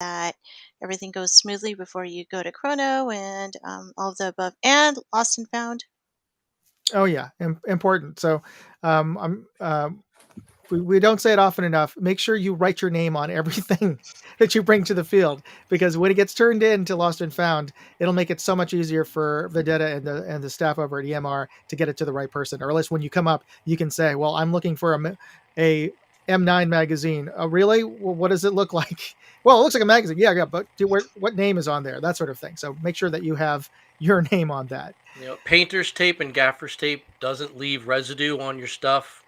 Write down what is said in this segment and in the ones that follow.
that everything goes smoothly before you go to chrono and all of the above, and lost and found. Oh yeah, important. So we don't say it often enough. Make sure you write your name on everything that you bring to the field, because when it gets turned into Lost and Found, it'll make it so much easier for Vendetta and the staff over at EMR to get it to the right person. Or at least when you come up, you can say, "Well, I'm looking for a M9 magazine." Oh, really? Well, what does it look like? Well, it looks like a magazine. Yeah, yeah, but what name is on there? That sort of thing. So make sure that you have your name on that. Painter's tape and gaffer's tape doesn't leave residue on your stuff.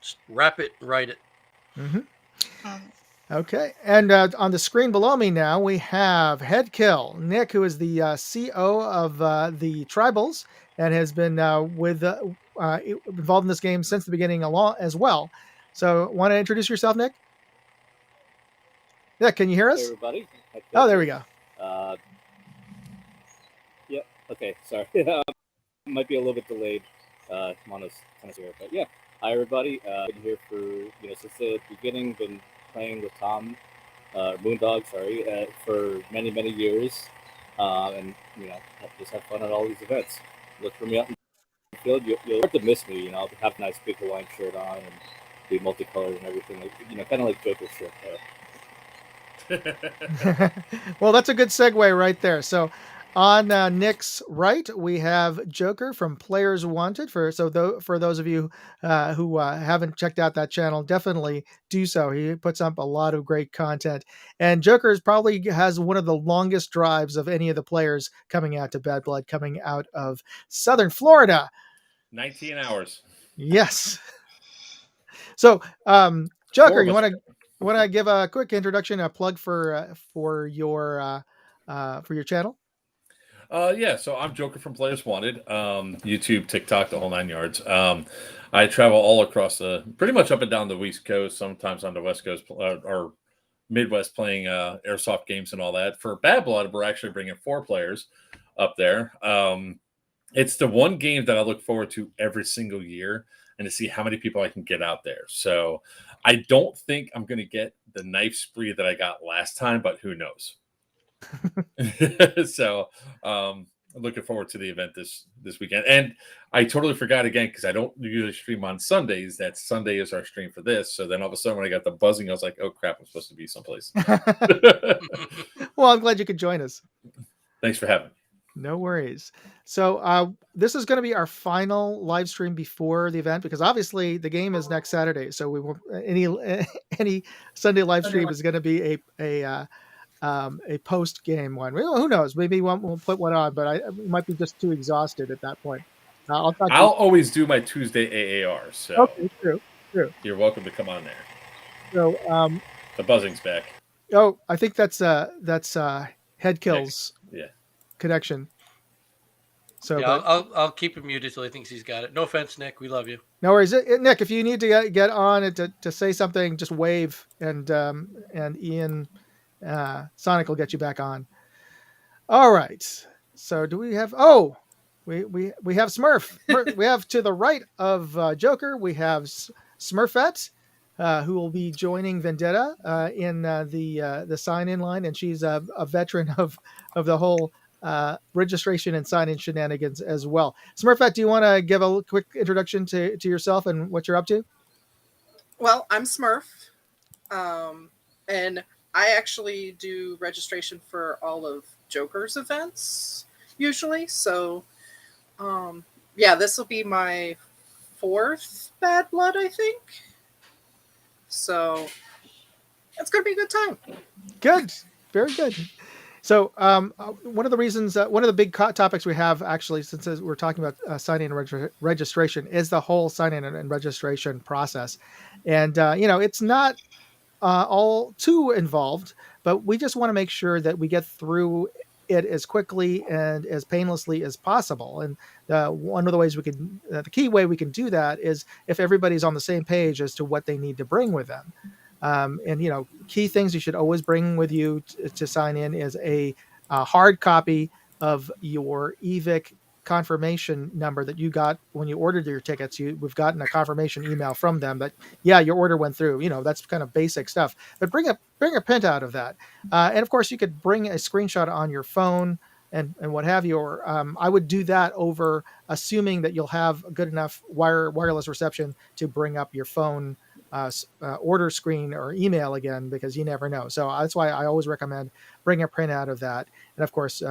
Just wrap it and write it. Mm-hmm. Mm. Okay, and on the screen below me now we have Headkill Nick, who is the CO of the Tribals and has been involved in this game since the beginning along as well. So, want to introduce yourself, Nick? Yeah, can you hear us? Hey everybody. Oh, there we go. Yeah. Okay. Sorry. Might be a little bit delayed. I'm on this kind of here, but yeah. Hi everybody. Been here for since the beginning. Been playing with Tom, Moondog. Sorry, for many years, and just have fun at all these events. Look for me out in the field. You'll start to miss me. I'll have a nice big Hawaiian shirt on and be multicolored and everything. Kind of like Joker's shirt there. Well, that's a good segue right there. So, on Nick's right, we have Joker from Players Wanted. For those of you who haven't checked out that channel, definitely do so. He puts up a lot of great content, and Joker probably has one of the longest drives of any of the players coming out to Bad Blood, coming out of Southern Florida. 19 hours. Yes. So, Joker, you want to give a quick introduction, a plug for your channel? Yeah, so I'm Joker from Players Wanted, YouTube, TikTok, the whole 9 yards. I travel all across pretty much up and down the East Coast, sometimes on the West Coast or Midwest, playing airsoft games and all that. For Bad Blood, we're actually bringing 4 players up there. It's the one game that I look forward to every single year, and to see how many people I can get out there. So I don't think I'm going to get the knife spree that I got last time, but who knows? So I'm looking forward to the event this weekend. And I totally forgot again, because I don't usually stream on Sundays, that Sunday is our stream for this. So then all of a sudden when I got the buzzing, I was like, oh crap, I'm supposed to be someplace. Well, I'm glad you could join us. Thanks for having me. No worries. So this is going to be our final live stream before the event, because obviously the game is next Saturday. So we won't any Sunday live stream is going to be a post game one. Well, who knows? Maybe we'll put one on, but I might be just too exhausted at that point. I'll always do my Tuesday AAR. So okay, true. You're welcome to come on there. So the buzzing's back. Oh, I think that's Headkill's connection. So yeah, I'll keep him muted till he thinks he's got it. No offense, Nick. We love you. No worries, Nick. If you need to get on it to say something, just wave, and Ian Sonic will get you back on. All right. So do we have? Oh, we have Smurf. We have to the right of Joker. We have Smurfette, who will be joining Vendetta in the sign-in line, and she's a veteran of the whole registration and sign-in shenanigans as well. Smurfette, do you want to give a quick introduction to yourself and what you're up to? Well, I'm Smurf, and I actually do registration for all of Joker's events usually. So, yeah, this will be my 4th Bad Blood, I think. So it's going to be a good time. Good. Very good. So one of the reasons, one of the big topics we have, actually, since we're talking about sign-in and registration, is the whole sign-in and registration process. And, it's not all too involved, but we just want to make sure that we get through it as quickly and as painlessly as possible. And one of the ways the key way we can do that is if everybody's on the same page as to what they need to bring with them. And key things you should always bring with you to sign in is a hard copy of your EVIC confirmation number that you got when you ordered your tickets. We've gotten a confirmation email from them that, yeah, your order went through. That's kind of basic stuff. But bring a printout of that, and of course you could bring a screenshot on your phone and what have you. Or I would do that over assuming that you'll have good enough wireless reception to bring up your phone order screen or email again, because you never know. So that's why I always recommend bring a printout of that. And of course,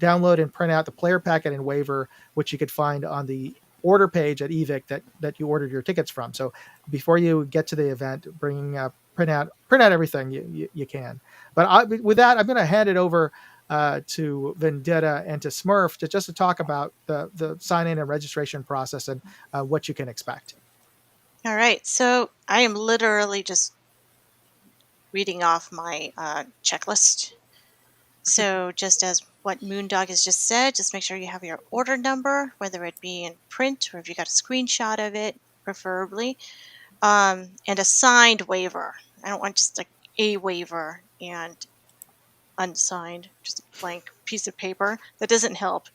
download and print out the player packet and waiver, which you could find on the order page at Evic that you ordered your tickets from. So before you get to the event, print out everything you can. But with that, I'm going to hand it over to Vendetta and to Smurf just to talk about the sign-in and registration process and what you can expect. All right. So I am literally just reading off my checklist. So just as what Moondog has just said, just make sure you have your order number, whether it be in print or if you got a screenshot of it, preferably, and a signed waiver. I don't want just like a waiver and unsigned, just a blank piece of paper. That doesn't help.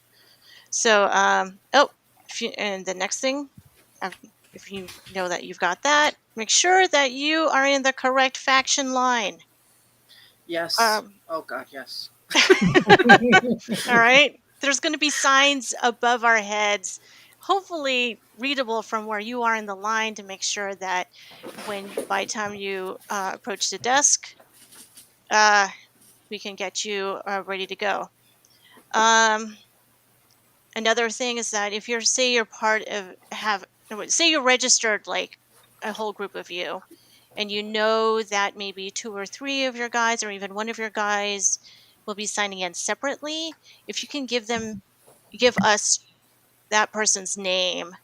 So, and the next thing, if you know that you've got that, make sure that you are in the correct faction line. Yes. Oh God, yes. All right. There's going to be signs above our heads, hopefully readable from where you are in the line, to make sure that by the time you approach the desk, we can get you ready to go. Another thing is that if you're registered like a whole group of you, and you know that maybe 2 or 3 of your guys or even one of your guys will be signing in separately, if you can give us that person's name,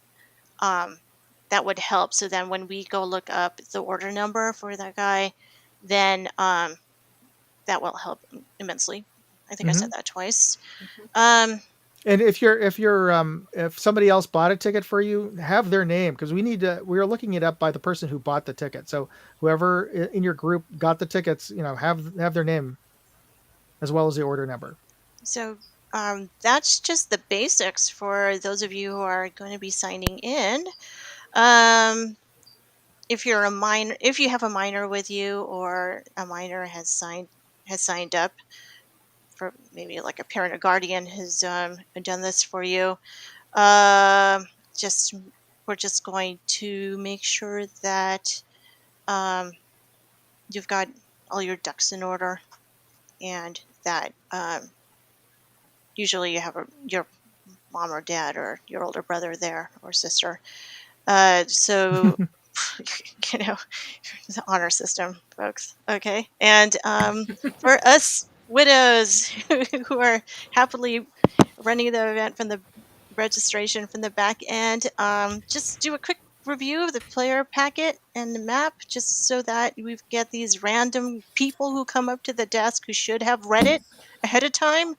that would help. So then when we go look up the order number for that guy, then that will help immensely. I think I said that twice. And if somebody else bought a ticket for you, have their name, because we're looking it up by the person who bought the ticket. So whoever in your group got the tickets, have their name as well as the order number. So that's just the basics for those of you who are going to be signing in. If you have a minor with you, or a minor has signed up, for maybe like a parent or guardian has done this for you, we're just going to make sure that you've got all your ducks in order, and that usually you have your mom or dad or your older brother there, or sister. So the honor system, folks. Okay. And for us widows who are happily running the event from the registration from the back end, just do a quick review of the player packet and the map, just so that we get these random people who come up to the desk who should have read it ahead of time.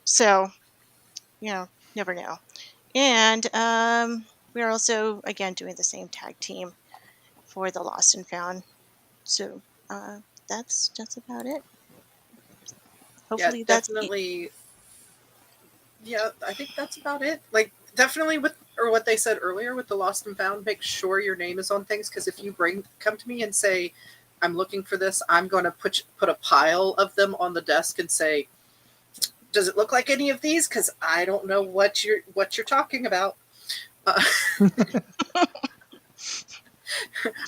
So, never know. And we're also, again, doing the same tag team for the Lost and Found. So that's about it. Hopefully definitely. Yeah, I think that's about it. Like, definitely what they said earlier with the Lost and Found, make sure your name is on things, because if you come to me and say, I'm looking for this, I'm going to put a pile of them on the desk and say, does it look like any of these? Because I don't know what you're talking about.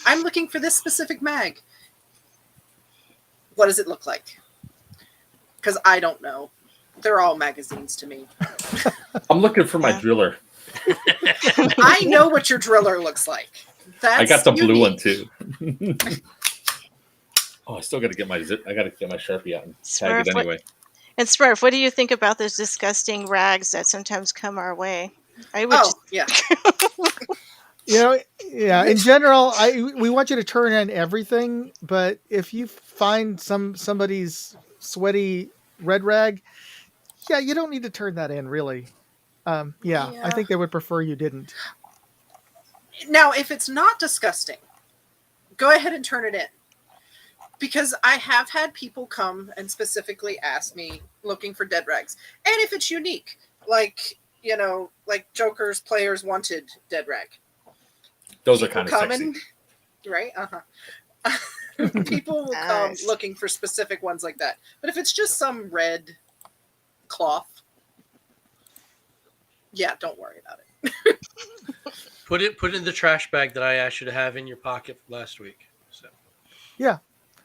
I'm looking for this specific mag. What does it look like? Because I don't know. They're all magazines to me. I'm looking for my driller. I know what your driller looks like. I got the blue one too. I still got to get my Sharpie out and tag it anyway. And Smurf, what do you think about those disgusting rags that sometimes come our way? Yeah. In general, we want you to turn in everything, but if you find somebody's sweaty red rag, you don't need to turn that in, really. I think they would prefer you didn't. Now, if it's not disgusting, go ahead and turn it in. because I have had people come and specifically ask me looking for dead rags, and if it's unique, like like Joker's Players Wanted dead rag. Those are People kind of come sexy. and right, people will come Nice. looking for specific ones like that. But if it's just some red cloth, yeah, don't worry about it. Put it in the trash bag that I asked you to have in your pocket last week. So Yeah.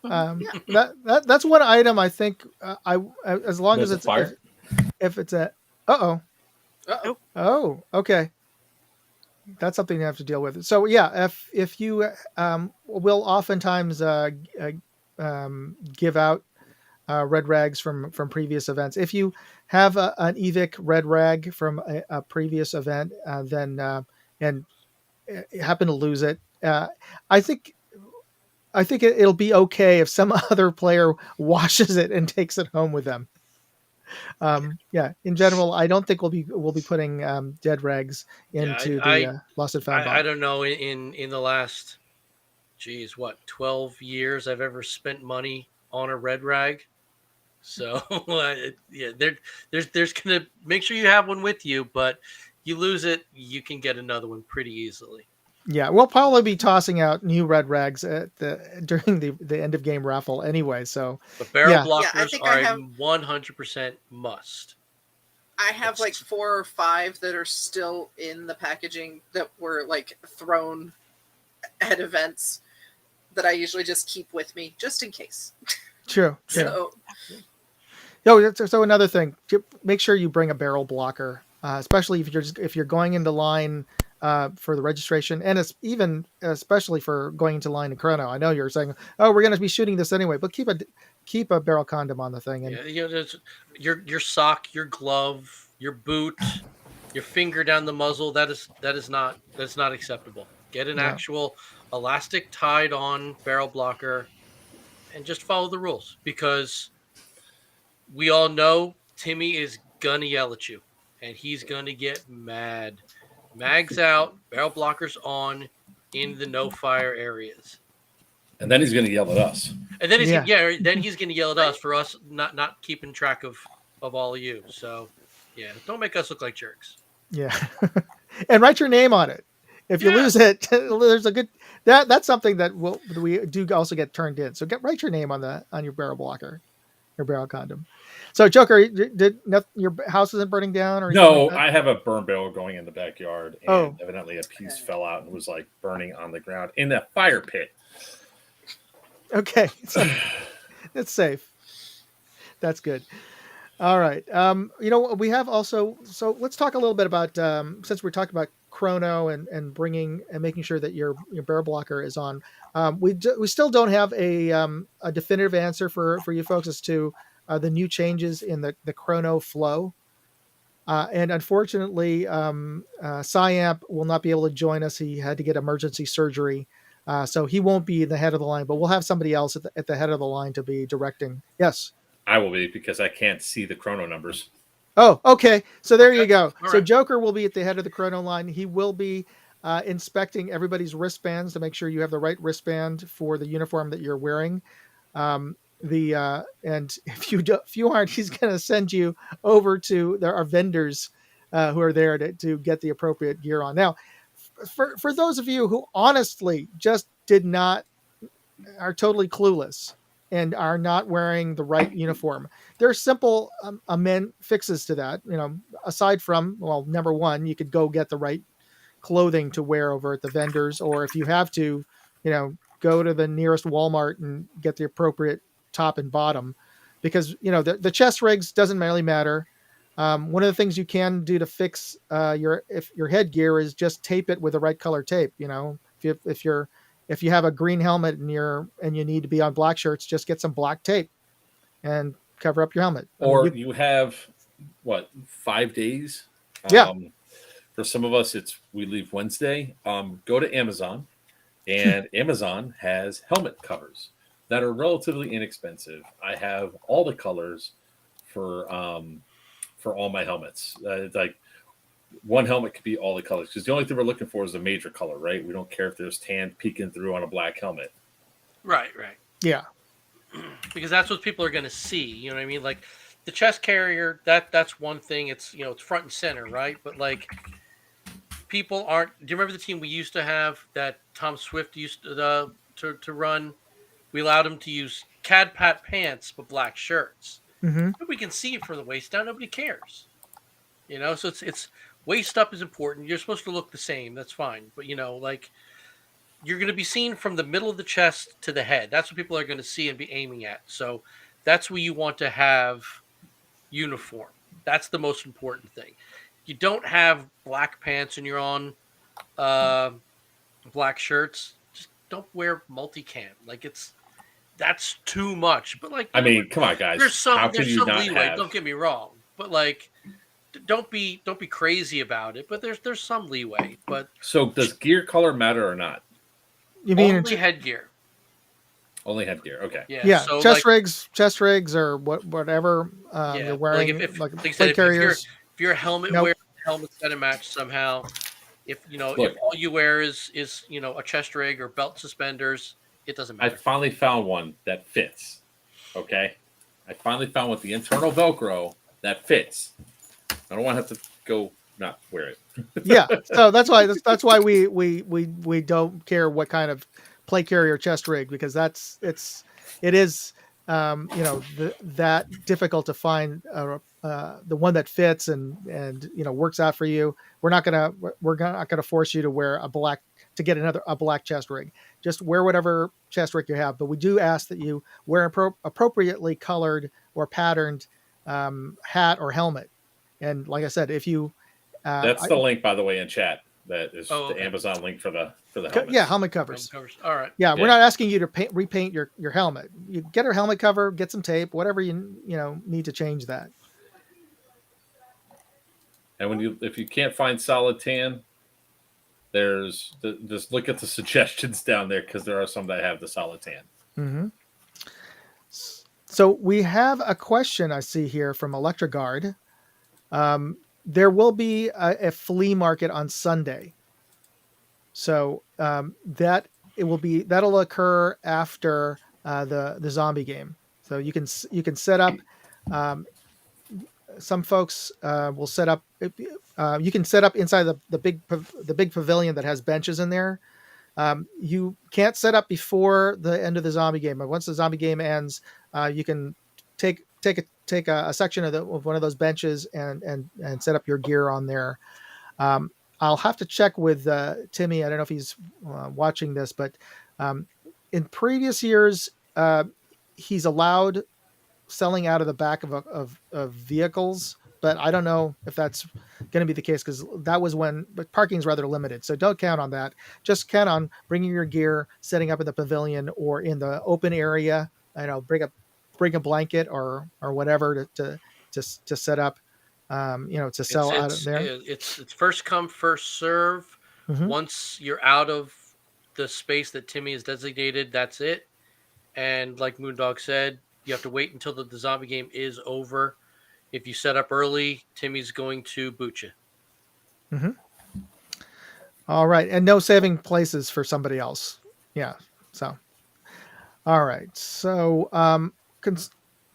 Mhm. That's one item I think as long as There's a it's fire. if it's a uh-oh. Uh-oh. Oh, okay. That's something you have to deal with. So yeah, if you will oftentimes give out red rags from previous events. If you have an evic red rag from a previous event, then and happen to lose it, I think it'll be okay if some other player washes it and takes it home with them. Yeah, in general, I don't think we'll be putting dead rags yeah, into the lost and found I box. don't know in the last, geez, what, 12 years I've ever spent money on a red rag. So yeah, there's gonna make sure you have one with you, but you lose it, you can get another one pretty easily. Yeah, we'll probably be tossing out new red rags at during the end of game raffle anyway. So But barrel yeah, Yeah, I blockers think are a 100% must. I have like It's- 4 or 5 that are still in the packaging that were like thrown at events that I usually just keep with me just in case. true. So Oh, so another thing, make sure you bring a barrel blocker, especially if you're going into line for the registration, and it's even especially for going into line in chrono. I know you're saying, "Oh, we're going to be shooting this anyway," but keep a barrel condom on the thing, and Yeah, there's your sock, your glove, your boot, your finger down the muzzle. That's not acceptable. Get an yeah, actual elastic tied on barrel blocker and just follow the rules, because we all know Timmy is gonna yell at you and he's gonna get mad. Mags out, barrel blockers on in the no fire areas. And then he's going to yell at us. And then yeah, then he's gonna yell at right? us for us not keeping track of all of you. So yeah, don't make us look like jerks. yeah, and write your name on it. If you Yeah. lose it, there's a good that's something that we do also get turned in. So write your name on your barrel blocker, your barrel condom. So Joker, your house isn't burning down or anything like No, that? I have a burn barrel going in the backyard, and Oh. evidently a piece fell out and was like burning on the ground in a fire pit. Okay, so it's safe. That's good. All right. We have also. So let's talk a little bit about since we're talking about chrono and bringing and making sure that your barrel blocker is on. We still don't have a definitive answer for you folks as to the new changes in the chrono flow. And unfortunately, Cyamp will not be able to join us. He had to get emergency surgery. So he won't be the head of the line, but we'll have somebody else at the head of the line to be directing. Yes. I will be, because I can't see the chrono numbers. Oh, okay. So there you go. All So right. Joker will be at the head of the chrono line. He will be inspecting everybody's wristbands to make sure you have the right wristband for the uniform that you're wearing. And if you aren't, he's going to send you over to our vendors who are there to get the appropriate gear on. Now, for those of you who honestly just are totally clueless and are not wearing the right uniform, there are simple amend fixes to that. Aside from, well, number one, you could go get the right clothing to wear over at the vendors, or if you have to, go to the nearest Walmart and get the appropriate top and bottom, because the chest rigs doesn't really matter. One of the things you can do to fix your headgear is just tape it with the right color tape. If you have a green helmet and you need to be on black shirts, just get some black tape and cover up your helmet. Or you have 5 days? Yeah. For some of us, we leave Wednesday. Go to Amazon, and Amazon has helmet covers that are relatively inexpensive. I have all the colors for all my helmets. It's like one helmet could be all the colors, because the only thing we're looking for is a major color, right? We don't care if there's tan peeking through on a black helmet. Right. Yeah. because that's what people are going to see. You know what I mean? Like the chest carrier, that's one thing. It's it's front and center, right? But like people aren't. Do you remember the team we used to have that Tom Swift used to run? We allowed him to use Cad Pat pants but black shirts. Mm-hmm. Nobody can see it from the waist down. Nobody cares. So it's waist up is important. You're supposed to look the same. That's fine. But like you're going to be seen from the middle of the chest to the head. That's what people are going to see and be aiming at. So that's where you want to have uniform. That's the most important thing. You don't have black pants and you're on uh, black shirts. Just don't wear multicam. Like that's too much. But like I mean, come on, guys. there's How some can there's you some not leeway. have? Don't get me wrong. But like don't be crazy about it. But there's some leeway. But So does gear color matter or not? You mean only headgear. Only headgear. Okay. yeah, So chest like, rigs, or whatever yeah, you're wearing, if like like I said, plate if carriers. you're a helmet Nope. wearer, helmet's got to match somehow. If Look. if all you wear is a chest rig or belt suspenders, it doesn't I matter. finally found one that fits. Okay. I finally found with the internal Velcro that fits. I don't want to have to go not wear it. Yeah, so that's why we don't care what kind of plate carrier chest rig, because it is that difficult to find the one that fits and works out for you. We're not gonna force you to wear to get a black chest rig. Just wear whatever chest rig you have, but we do ask that you wear appropriately colored or patterned hat or helmet. And like I said, if you That's the link, by the way, in chat. That is Oh, the okay. Amazon link for the helmets. yeah, helmet covers. All right. Yeah, we're Yeah. not asking you to repaint your helmet. You get a helmet cover, get some tape, whatever you need to change that. And if you can't find solid tan, just look at the suggestions down there, because there are some that have the solid tan. Mm-hmm. So we have a question I see here from Electrogard. There will be a flea market on Sunday, so that'll occur after the zombie game. So you can set up. Some folks will set up. You can set up inside the big pavilion that has benches in there. You can't set up before the end of the zombie game, but once the zombie game ends, you can take a section of one of those benches and set up your gear on there. I'll have to check with Timmy. I don't know if he's watching this, but in previous years, he's allowed selling out of the back of vehicles, but I don't know if that's going to be the case, because that was but parking's rather limited. So don't count on that. Just count on bringing your gear, setting up in the pavilion or in the open area. Bring a blanket or whatever to set up. To sell out of there. It's first come, first serve. Mhm. Once you're out of the space that Timmy has designated, that's it. And like Moondog said, you have to wait until the zombie game is over. If you set up early, Timmy's going to boot you. Mm-hmm. All right, and no saving places for somebody else. Yeah. So, all right. So,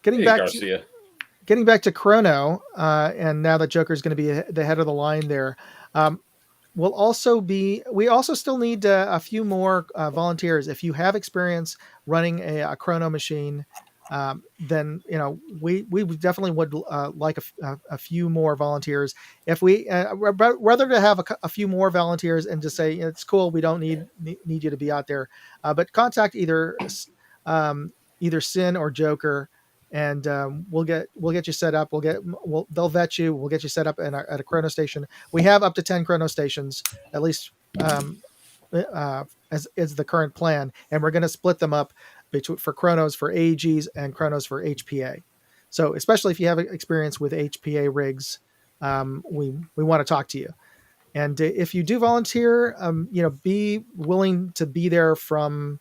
getting back to Chrono, and now that Joker's going to be the head of the line there. We also still need a few more volunteers. If you have experience running a Chrono machine, then we definitely would like a few more volunteers. If we rather to have a few more volunteers and just say it's cool, we don't need you to be out there, but contact either Sin or Joker, and we'll get you set up. They'll vet you. We'll get you set up at a Chrono station. We have up to 10 Chrono stations, at least, as is the current plan, and we're going to split them up for Chronos for AEGs and Chronos for HPA. So especially if you have experience with HPA rigs, we want to talk to you. And if you do volunteer, be willing to be there from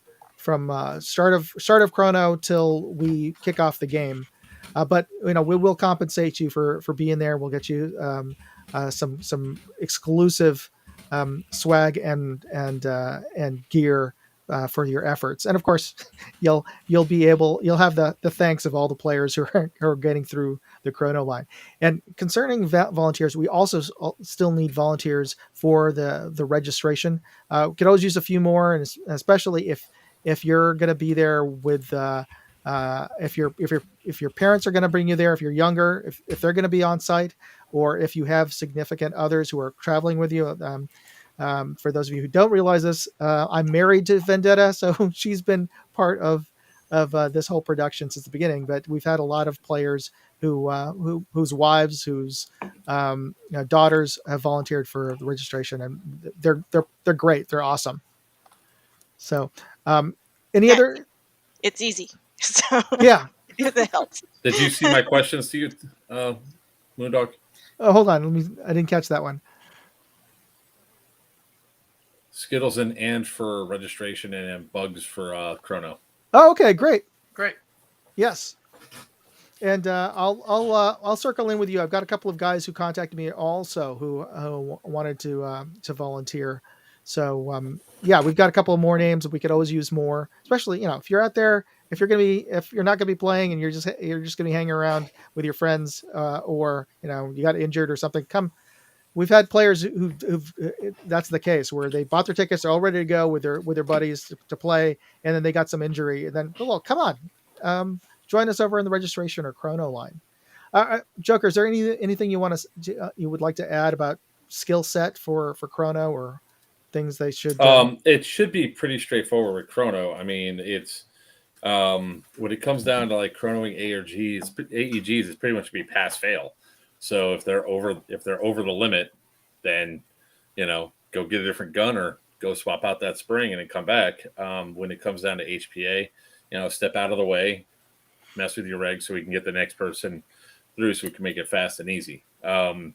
start of Chrono till we kick off the game. But we will compensate you for being there. We'll get you some exclusive swag and gear for your efforts. And of course, you'll have the thanks of all the players who are getting through the chrono line. And concerning volunteers, we also still need volunteers for the registration. We could always use a few more, and especially if you're going to be there with if your parents are going to bring you there, if you're younger, if they're going to be on site, or if you have significant others who are traveling with you. For those of you who don't realize this, I'm married to Vendetta, so she's been part of this whole production since the beginning. But we've had a lot of players whose wives, whose daughters have volunteered for the registration, and they're great. They're awesome. So, any Yeah, other? it's easy. So Yeah. it helps. Did you see my questions to you, Moondog? Oh, hold on. I didn't catch that one. Skittles and for registration and bugs for chrono. Oh, okay, great. Great. Yes. And I'll circle in with you. I've got a couple of guys who contacted me also who wanted to volunteer. So yeah, we've got a couple of more names. We could always use more, especially if you're out there, if you're not gonna be playing and you're just gonna be hanging around with your friends, or you got injured or something. Come. We've had players who've that's the case where they bought their tickets, they're all ready to go with their buddies to play, and then they got some injury, and then well, come on, join us over in the registration or chrono line. Joker, is there anything you you would like to add about skill set for chrono or things they should? It should be pretty straightforward with chrono. I mean, it's when it comes down to like chronoing AEGs, it's pretty much be pass fail. So if they're over the limit, then go get a different gun or go swap out that spring and then come back. When it comes down to HPA, step out of the way, mess with your regs so we can get the next person through, so we can make it fast and easy. The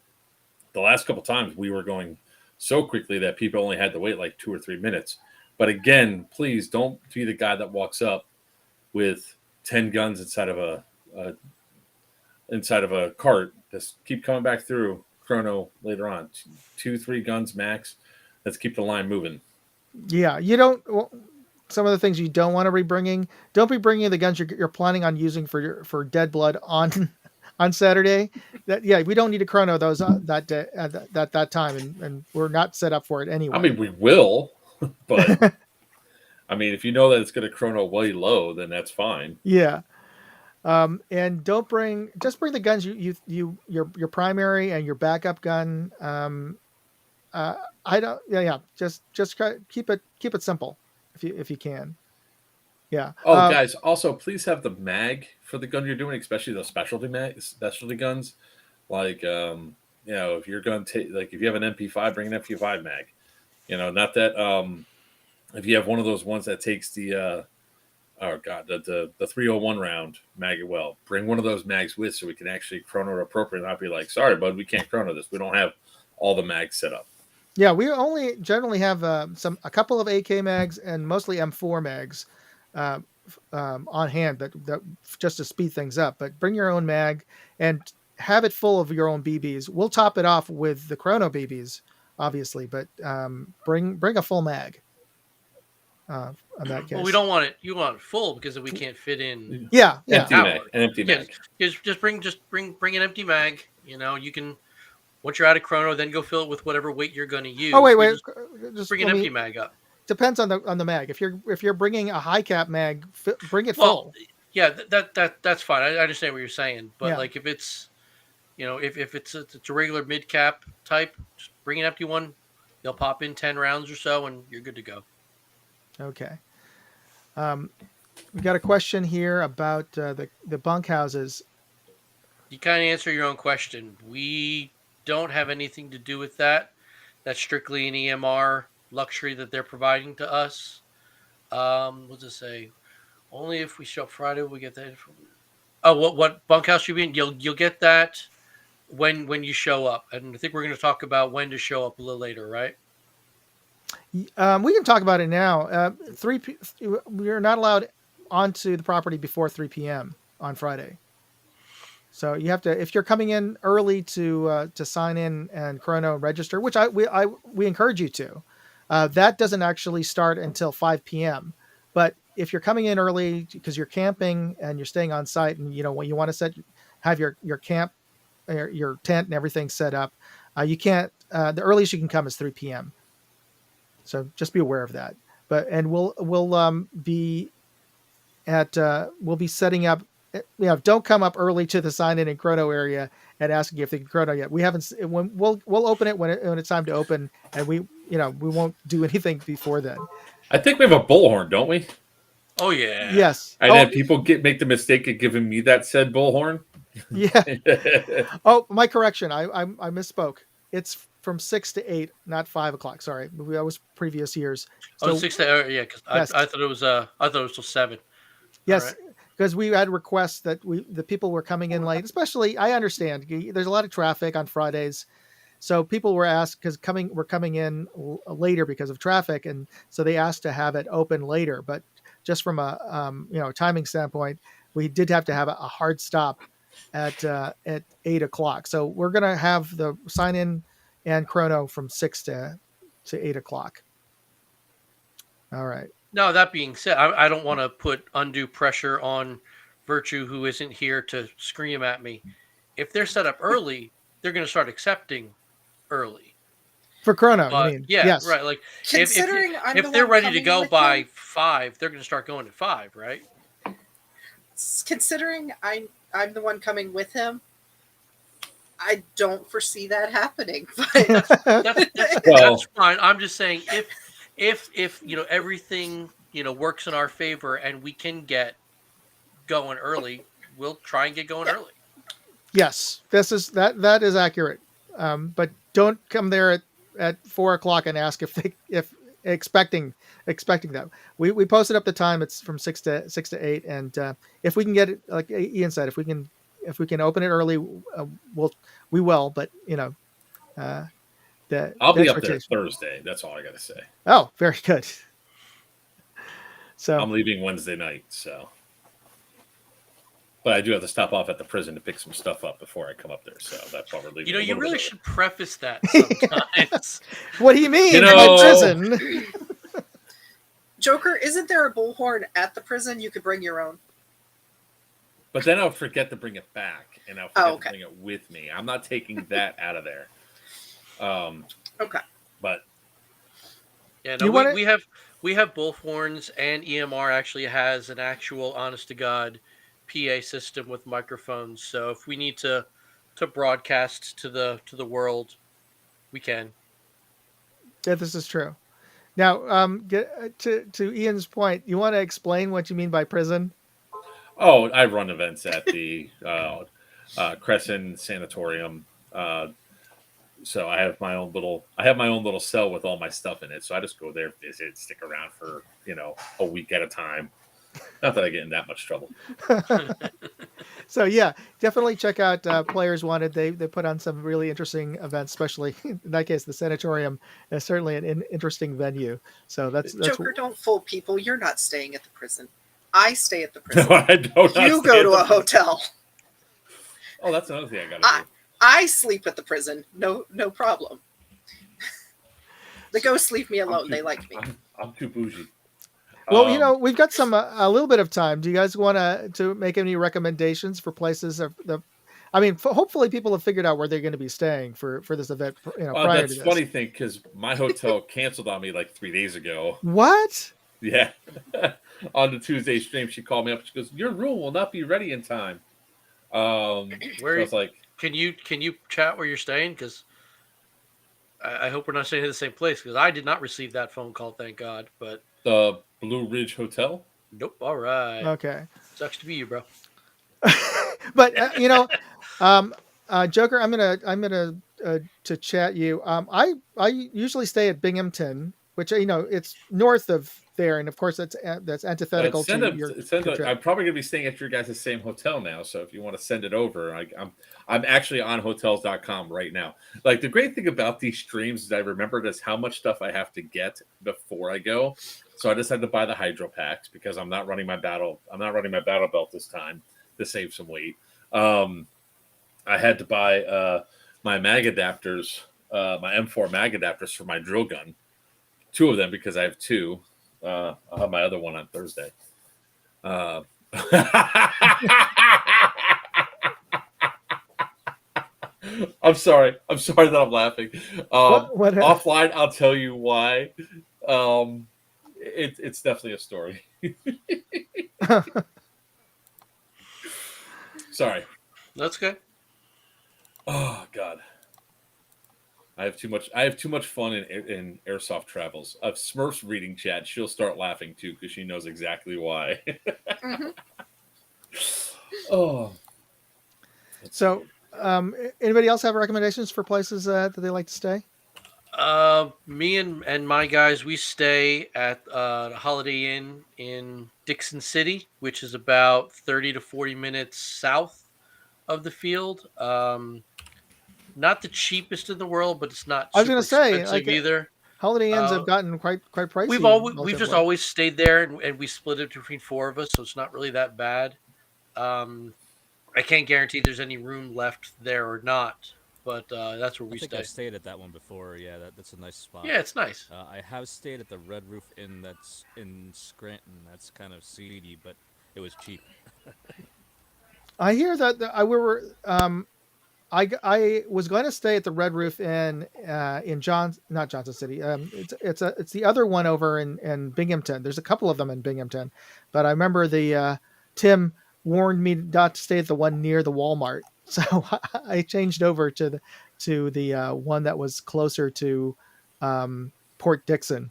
last couple times we were going so quickly that people only had to wait like 2 or 3 minutes. But again, please don't be the guy that walks up with 10 guns inside of a cart. Just keep coming back through chrono later on. 2-3 guns max. Let's keep the line moving. Yeah, you don't. Well, some of the things you don't want to be bringing. Don't be bringing the guns you're planning on using for Dead Blood on on Saturday. We don't need to chrono those that day that time, and we're not set up for it anyway. I mean, we will, but I mean, if you know that it's going to chrono way low, then that's fine. Yeah. And don't bring the guns your primary and your backup gun. I don't. Yeah. Just keep it simple if you can. Yeah. Oh, guys, also please have the mag for the gun you're doing, especially the specialty guns. Like, if you're going to like if you have an MP5, bring an MP5 mag. Not that if you have one of those ones that takes the the 301 round mag, well, bring one of those mags with so we can actually chrono it appropriately, not be like, sorry, bud, we can't chrono this. We don't have all the mags set up. Yeah, we only generally have a couple of AK mags and mostly M4 mags on hand, that just to speed things up. But bring your own mag and have it full of your own BBs. We'll top it off with the chrono BBs, obviously, but bring a full mag. In that case. Well, we don't want it. You want it full because we can't fit in. Yeah. An empty mag. Just bring an empty mag. You can, once you're out of chrono, then go fill it with whatever weight you're going to use. Oh wait, just bring an empty mag up. Depends on the mag. If you're bringing a high cap mag, bring it full. Yeah, that's fine. I understand what you're saying, but like if it's, if it's a regular mid cap type, just bring an empty one. They'll pop in 10 rounds or so, and you're good to go. Okay. We got a question here about the bunkhouses. You kind of answer your own question. We don't have anything to do with that. That's strictly an EMR luxury that they're providing to us. What's it say? Only if we show up Friday we get that. Oh, what bunkhouse you in? You'll get that when you show up, and I think we're going to talk about when to show up a little later, right? We can talk about it now. We are not allowed onto the property before 3 p.m. on Friday. So you have to, if you're coming in early to sign in and chrono register, which we encourage you to. that doesn't actually start until 5 p.m. But if you're coming in early because you're camping and you're staying on site, and when you want to have your camp, your tent and everything set up, you can't. The earliest you can come is 3 p.m. So just be aware of that. And we'll be setting up. Don't come up early to the sign in chrono area and asking if they can chrono yet. We haven't. We'll open it when it's time to open, and we won't do anything before then. I think we have a bullhorn, don't we? Oh yeah. Yes. And then people make the mistake of giving me that said bullhorn. Yeah. Oh, my correction. I misspoke. It's from 6 to 8, not 5 o'clock. Sorry, that was previous years. Oh, So 6 yeah, because yes. I thought it was till 7. Yes, because we had requests that the people were coming in late. Especially, I understand there's a lot of traffic on Fridays, so people were asked because we're coming in later because of traffic, and so they asked to have it open later. But just from a timing standpoint, we did have to have a hard stop at 8 o'clock. So we're gonna have the sign in and chrono from 6 to 8 o'clock. All right. Now, that being said, I don't want to put undue pressure on Virtue, who isn't here to scream at me. If they're set up early, they're going to start accepting early. For chrono, you mean? Yeah, yes. right. Like Considering if they're ready to go by 5, they're going to start going at 5, right? Considering I'm the one coming with him, I don't foresee that happening. But that's fine. I'm just saying if everything works in our favor and we can get going early, we'll try and get going early. Yes, that is accurate. But don't come there at 4 o'clock and ask if expecting that. We posted up the time. It's from 6 to 8, and if we can get it, like Ian said, if we can open it early, we will. But I'll be up there Thursday. That's all I got to say. Oh, very good. So I'm leaving Wednesday night, so. But I do have to stop off at the prison to pick some stuff up before I come up there. So that's why we're leaving. You really should preface that sometimes. What do you mean by prison? Joker, isn't there a bullhorn at the prison? You could bring your own. But then I'll forget to bring it back, and I'll forget to bring it with me. I'm not taking that out of there. Okay. But yeah, no, we have bullhorns, and EMR actually has an actual, honest to God, PA system with microphones. So if we need to broadcast to the world, we can. Yeah, this is true. Now, get to Ian's point. You want to explain what you mean by prison? Oh, I run events at the Crescent Sanatorium. So I have my own little cell with all my stuff in it. So I just go there, visit, stick around for a week at a time. Not that I get in that much trouble. So yeah, definitely check out Players Wanted. They put on some really interesting events, especially in that case, the sanatorium is certainly an interesting venue. So that's Joker, don't fool people. You're not staying at the prison. I stay at the prison. No, I don't. You go to a hotel. Oh, that's another thing I got to do. I sleep at the prison. No problem. The ghosts leave me alone. They like me. I'm too bougie. Well, we've got a little bit of time. Do you guys want to make any recommendations for places? Hopefully people have figured out where they're going to be staying for this event. Prior that's to this. Funny thing because my hotel canceled on me like 3 days ago. What? Yeah. On the Tuesday stream, she called me up. She goes, "Your room will not be ready in time." Where so I was like, can you chat where you're staying? Because I hope we're not staying in the same place. Because I did not receive that phone call, thank God. But the Blue Ridge Hotel. Nope. All right. Okay. Sucks to be you, bro. But Joker, I'm gonna to chat you. I usually stay at Binghamton, which it's north of there, and of course that's antithetical to your trip. I'm probably gonna be staying at your guys' same hotel now. So if you want to send it over, I'm actually on hotels.com right now. Like the great thing about these streams is I remembered is how much stuff I have to get before I go. So I decided to buy the hydro packs because I'm not running my battle belt this time to save some weight. I had to buy my mag adapters, my M4 mag adapters for my drill gun two of them because I have two. I'll have my other one on Thursday. I'm sorry. I'm sorry that I'm laughing. What Offline, I'll tell you why. It's definitely a story. Sorry. That's good. Oh God. I have too much. I have too much fun in airsoft travels. If Smurf's reading chat, she'll start laughing too because she knows exactly why. Hmm. Oh, So, anybody else have recommendations for places that they like to stay? Me and my guys, we stay at the Holiday Inn in Dixon City, which is about 30 to 40 minutes south of the field. Not the cheapest in the world, but it's not I was going super to say, like, expensive either. Holiday Inns have Uh, gotten quite we've pricey always we've just relatively. always stayed there, and we split it between four of us, so it's not really that bad. Um, I can't guarantee there's any room left there or not, but that's where I we think stay. I've stayed at that one before. Yeah, that's a nice spot. Yeah, it's nice. I have stayed at the Red Roof Inn that's in Scranton. That's kind of seedy, but it was cheap. I hear that we were. I was going to stay at the Red Roof in not Johnson City. It's the other one over in Binghamton. There's a couple of them in Binghamton, but I remember the Tim warned me not to stay at the one near the Walmart, so I changed over to the one that was closer to Port Dixon,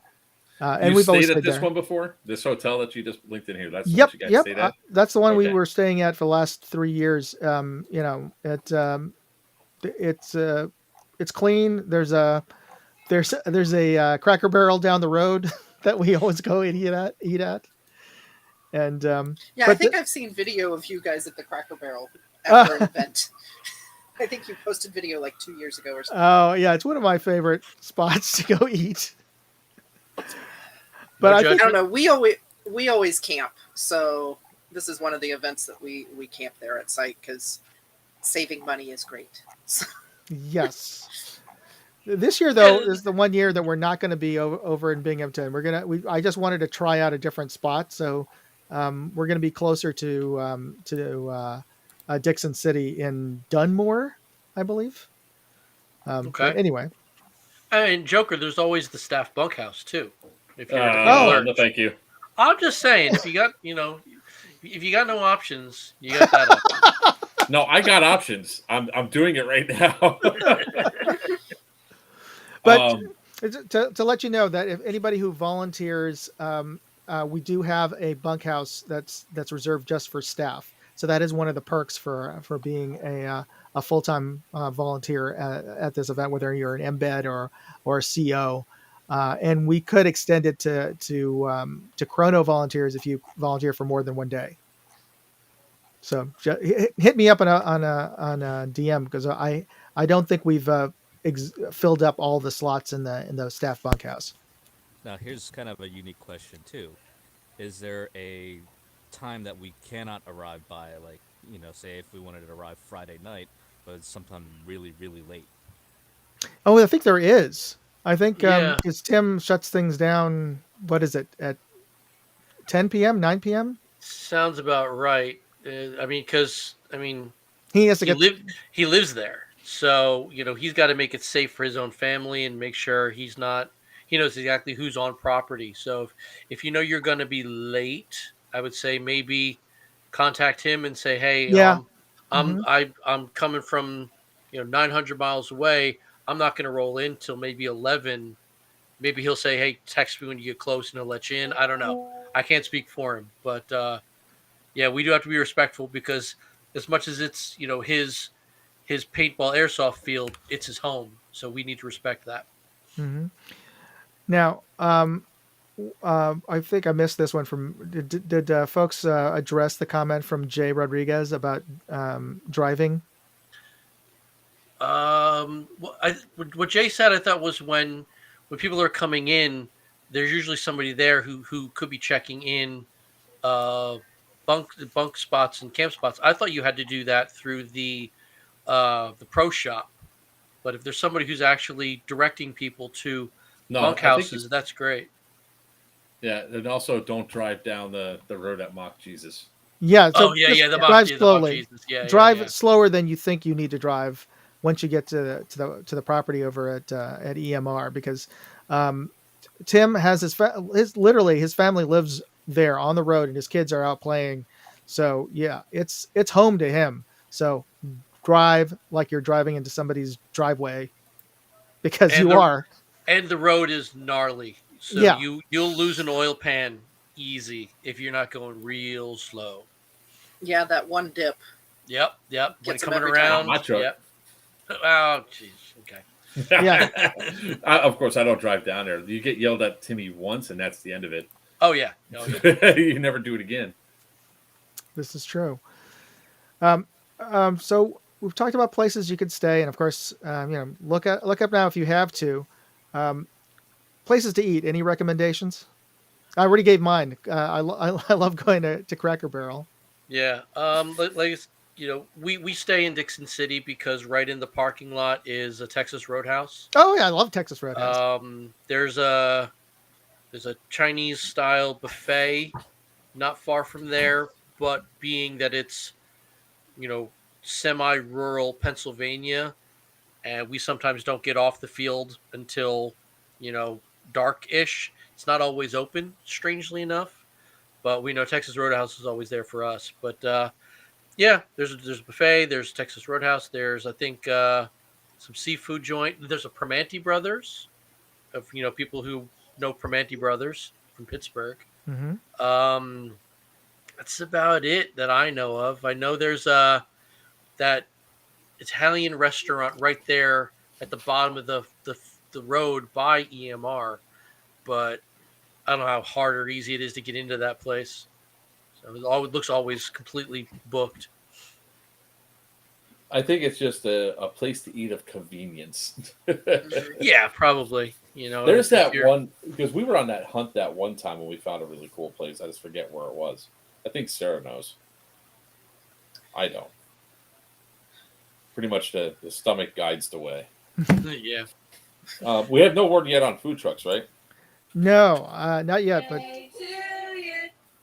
and you we've always stayed at stayed this there. one before? This hotel that you just linked in here. That's the one Yep, you guys yep. stayed at. That's the one we Okay. were staying at for the last 3 years. It's it's clean. There's a Cracker Barrel down the road that we always go and eat at. And Yeah, I but think I've seen video of you guys at the Cracker Barrel after an event. I think you posted video like 2 years ago or something. oh yeah, it's one of my favorite spots to go eat. But No I think I don't know. We always camp, so this is one of the events that we camp there at site because saving money is great. yes. This year though Yeah, is the one year that we're not going to be over in Binghamton. I just wanted to try out a different spot, so we're going to be closer to Dixon City in Dunmore, I believe. But okay. anyway, And Joker, there's always the staff bunkhouse too. If you're in a Oh. No, lurch, thank you. I'm just saying, if you got if you got no options, you got that option. No, I got options. I'm doing it right now. but to let you know that if anybody who volunteers, we do have a bunkhouse that's reserved just for staff. So that is one of the perks for being a full time volunteer at this event, whether you're an embed or a CO. And we could extend it to chrono volunteers if you volunteer for more than one day. So hit me up on a DM because I don't think we've filled up all the slots in the staff bunkhouse. Now, here's kind of a unique question too. Is there a time that we cannot arrive by? Like, say if we wanted to arrive Friday night, but it's sometime really, really late. Oh, I think there is. I think Yeah, because Tim shuts things down. What is it at 10 p.m., 9 p.m.? sounds about right. Because He has to he get. live he lives there, so he's got to make it safe for his own family and make sure he knows exactly who's on property. So if you know you're going to be late, I would say maybe contact him and say, hey, Yeah. Hmm. I'm coming from 900 miles away. I'm not going to roll in till maybe 11. Maybe he'll say, hey, text me when you get close and he'll let you in. I don't know. I can't speak for him, but yeah, we do have to be respectful because as much as it's his paintball airsoft field, it's his home, so we need to respect that. Hmm. Now, I think I missed this one from. Did folks address the comment from Jay Rodriguez about driving? What Jay said, I thought was when people are coming in, there's usually somebody there who could be checking in uh, bunk spots and camp spots. I thought you had to do that through the pro shop, but if there's somebody who's actually directing people to No, I think Bunkhouses, that's great. yeah, and also don't drive down the road at Mock Jesus. Yeah, Oh so yeah, just yeah, drive the mock slowly. Jesus. Yeah, yeah, Drive yeah. slower than you think you need to drive once you get to the property over at EMR, because um, Tim has his literally his family lives there on the road and his kids are out playing. So yeah, it's home to him. So drive like you're driving into somebody's driveway because And you are. the road is gnarly, so Yeah, you'll lose an oil pan easy if you're not going real slow. Yeah, that one dip Yep, yep. When gets him coming every time. Not my around, truck. yep. Oh, jeez. Okay. yeah, Of course, I don't drive down there. You get yelled at Timmy once, and that's the end of it. Oh yeah. Oh yeah. You never do it again. this is true. Um, so we've talked about places you could stay, and of course, look up now if you have to. Um, places to eat. Any recommendations? I already gave mine. I love going to Cracker Barrel. Yeah. We stay in Dixon City because right in the parking lot is a Texas Roadhouse. Oh yeah, I love Texas Roadhouse. There's a Chinese style buffet not far from there, but being that it's you know semi-rural Pennsylvania, and we sometimes don't get off the field until you know dark-ish. It's not always open, strangely enough, but we know Texas Roadhouse is always there for us. But yeah, there's a buffet. There's Texas Roadhouse. There's I think some seafood joint. There's a Primanti Brothers of people who know Primanti Brothers from Pittsburgh. Mm-hmm. Um, that's about it that I know of. I know there's that Italian restaurant right there at the bottom of the road by EMR, but I don't know how hard or easy it is to get into that place. So it looks always completely booked. I think it's just a place to eat of convenience. Yeah, probably. There's if that you're one because we were on that hunt that one time when we found a really cool place. I just forget where it was. I think Sarah knows. I don't. Pretty much the stomach guides the way. yeah. We have no word yet on food trucks, right? No, not yet. But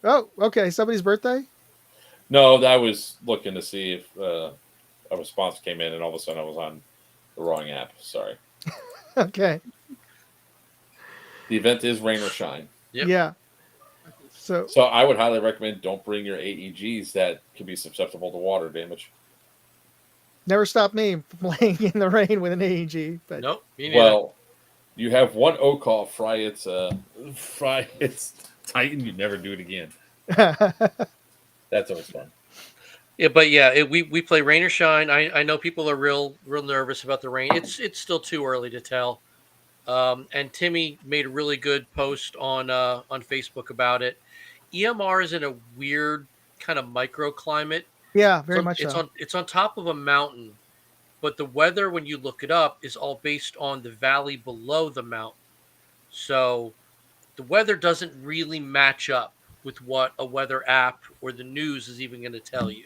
oh, okay. Somebody's birthday. No, I was looking to see if a response came in, and all of a sudden I was on the wrong app. Sorry. Okay. The event is rain or shine. Yep. Yeah. So So I would highly recommend don't bring your AEGs that can be susceptible to water damage. never stopped me from playing in the rain with an AEG. But Nope. Me neither. Well, you have one O call, fry its Titan. You never do it again. That's always fun. Yeah, but yeah, we play rain or shine. I know people are real nervous about the rain. It's still too early to tell. And Timmy made a really good post on Facebook about it. EMR is in a weird kind of microclimate. yeah, very much so. It's on top of a mountain, but the weather when you look it up is all based on the valley below the mountain. So the weather doesn't really match up with what a weather app or the news is even going to tell you.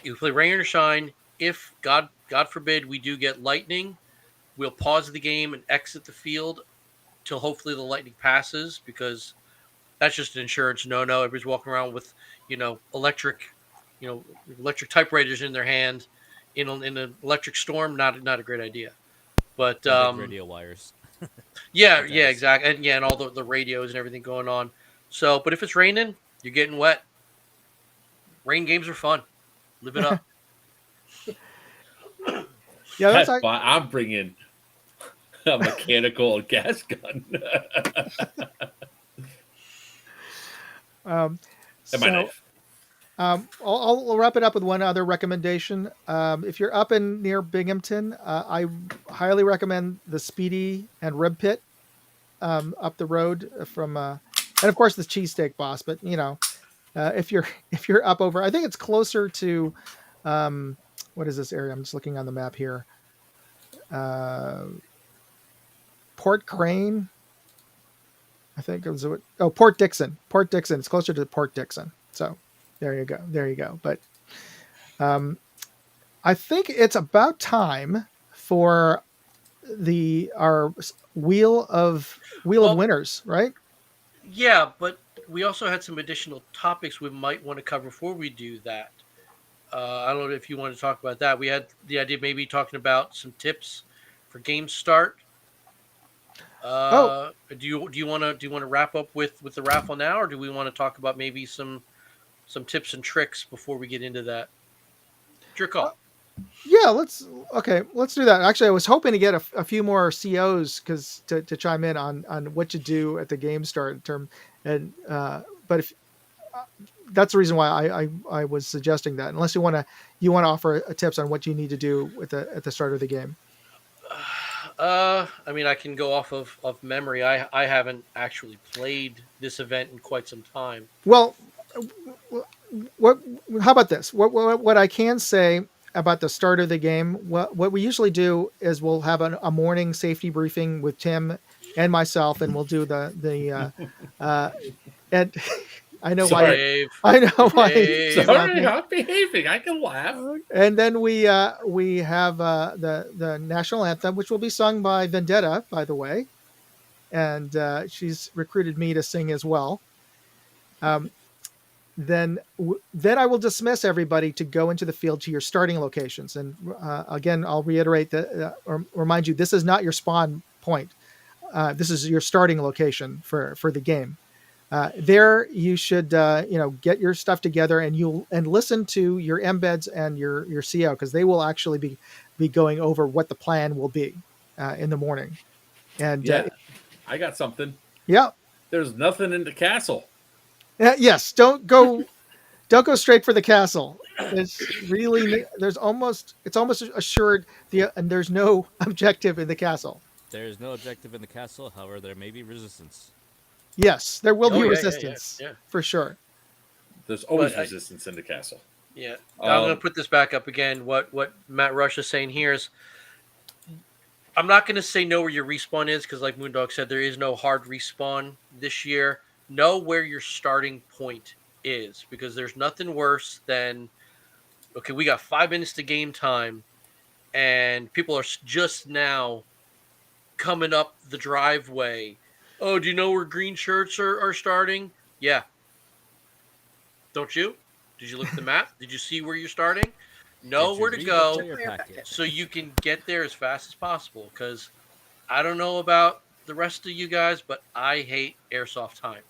You play rain or shine. If God forbid we do get lightning, we'll pause the game and exit the field till hopefully the lightning passes, because that's just an insurance no. Everybody's walking around with electric typewriters in their hand in an electric storm. Not a great idea. But And big radio wires. yeah, Like yeah, ice. exactly, and all the radios and everything going on. So, but if it's raining, you're getting wet. Rain games are fun. Live it up. Yeah, that's That's fine. I'm bringing a mechanical gas gun. um, And my so knife. I'll wrap it up with one other recommendation. If you're up in near Binghamton, I highly recommend the Speedy and Rib Pit up the road from, and of course the Cheesesteak Boss. But if you're up over, I think it's closer to, what is this area? I'm just looking on the map here. Port Crane, I think it was. Port Dixon. Port Dixon. It's closer to Port Dixon. So there you go. But I think it's about time for our wheel of Well, winners, right? yeah, but we also had some additional topics we might want to cover before we do that. I don't know if you want to talk about that. We had the idea of maybe talking about some tips for game start. Oh, Do you want to wrap up with the raffle now, or do we want to talk about maybe some tips and tricks before we get into that? It's your uh, call. yeah. Let's do that. Actually, I was hoping to get a few more COs because to chime in on what you do at the game start in term and but if uh, that's the reason why I was suggesting that. Unless you want to offer tips on what you need to do at the start of the game. I mean, I can go off of memory. I haven't actually played this event in quite some time. Well, what? How about this? What I can say about the start of the game? What we usually do is we'll have a morning safety briefing with Tim and myself, and we'll do uh, and I know why Sorry. Behave, I know why he's behave. Sorry, laughing. I'm behaving. I can laugh. And then we have the national anthem, which will be sung by Vendetta, by the way, and she's recruited me to sing as well. Um, then I will dismiss everybody to go into the field to your starting locations. And again, I'll reiterate that or remind you, this is not your spawn point. This is your starting location for the game. There, you should get your stuff together and listen to your embeds and your CO because they will actually be going over what the plan will be in the morning. And Yeah, I got something. yeah, There's nothing in the castle. yes, don't go straight for the castle. It's really it's almost assured and there's no objective in the castle. There is no objective in the castle. However, there may be resistance. Yes, there will Oh be yeah, yeah, yeah, resistance yeah. for sure. There's But always resistance in the castle. yeah, I'm going Um, to put this back up again. What Matt Rush is saying here is, I'm not going to say know where your respawn is because, like Moondog said, there is no hard respawn this year. Know where your starting point is because there's nothing worse than, okay, we got 5 minutes to game time, and people are just now coming up the driveway. Oh, do you know where green shirts are starting? Yeah. Don't you? Did you look at the map? Did you see where you're starting? Know Did you where to read the go player Player packet? packet. so you can get there as fast as possible. Because I don't know about the rest of you guys, but I hate airsoft time.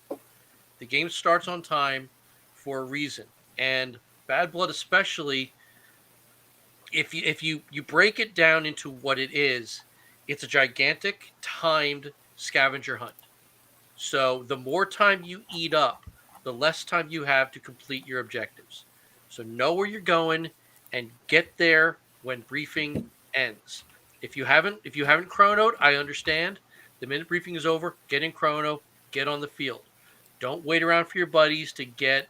The game starts on time for a reason. And Bad Blood especially, if you break it down into what it is, it's a gigantic timed scavenger hunt. So the more time you eat up, the less time you have to complete your objectives. So know where you're going and get there when briefing ends. If you haven't chronoed, I understand. The minute briefing is over, get in chrono, get on the field. Don't wait around for your buddies to get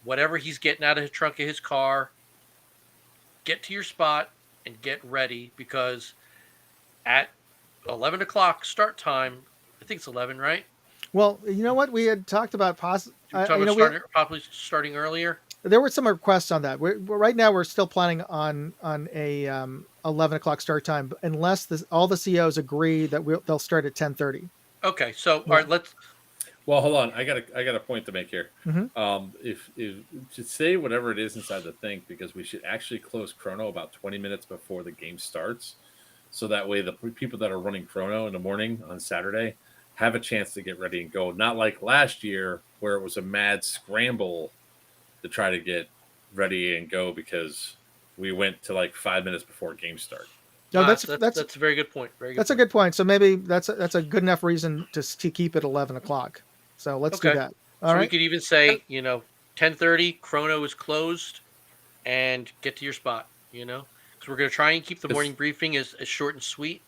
whatever he's getting out of the trunk of his car. Get to your spot and get ready because at 11 o'clock start time, I think it's 11, right? Well, you know what we had talked about. We talked about probably starting earlier. There were some requests on that. Right now we're still planning on a 11 o'clock start time, unless all the COs agree that they'll start at 10:30. Okay, so all Yeah. right, let's. well, hold on. I got a point to make here. Mhm. If should say whatever it is inside the thing because we should actually close chrono about 20 minutes before the game starts, so that way the people that are running chrono in the morning on Saturday have a chance to get ready and go. Not like last year where it was a mad scramble to try to get ready and go because we went to like 5 minutes before game start. No, That's a very good point. Very good. that's a good point. So maybe that's a good enough reason to keep it 11 o'clock. So let's do Okay. that. All So we right. could even say, 10:30, chrono is closed, and get to your spot. Because we're going to try and keep the morning briefing as short and sweet.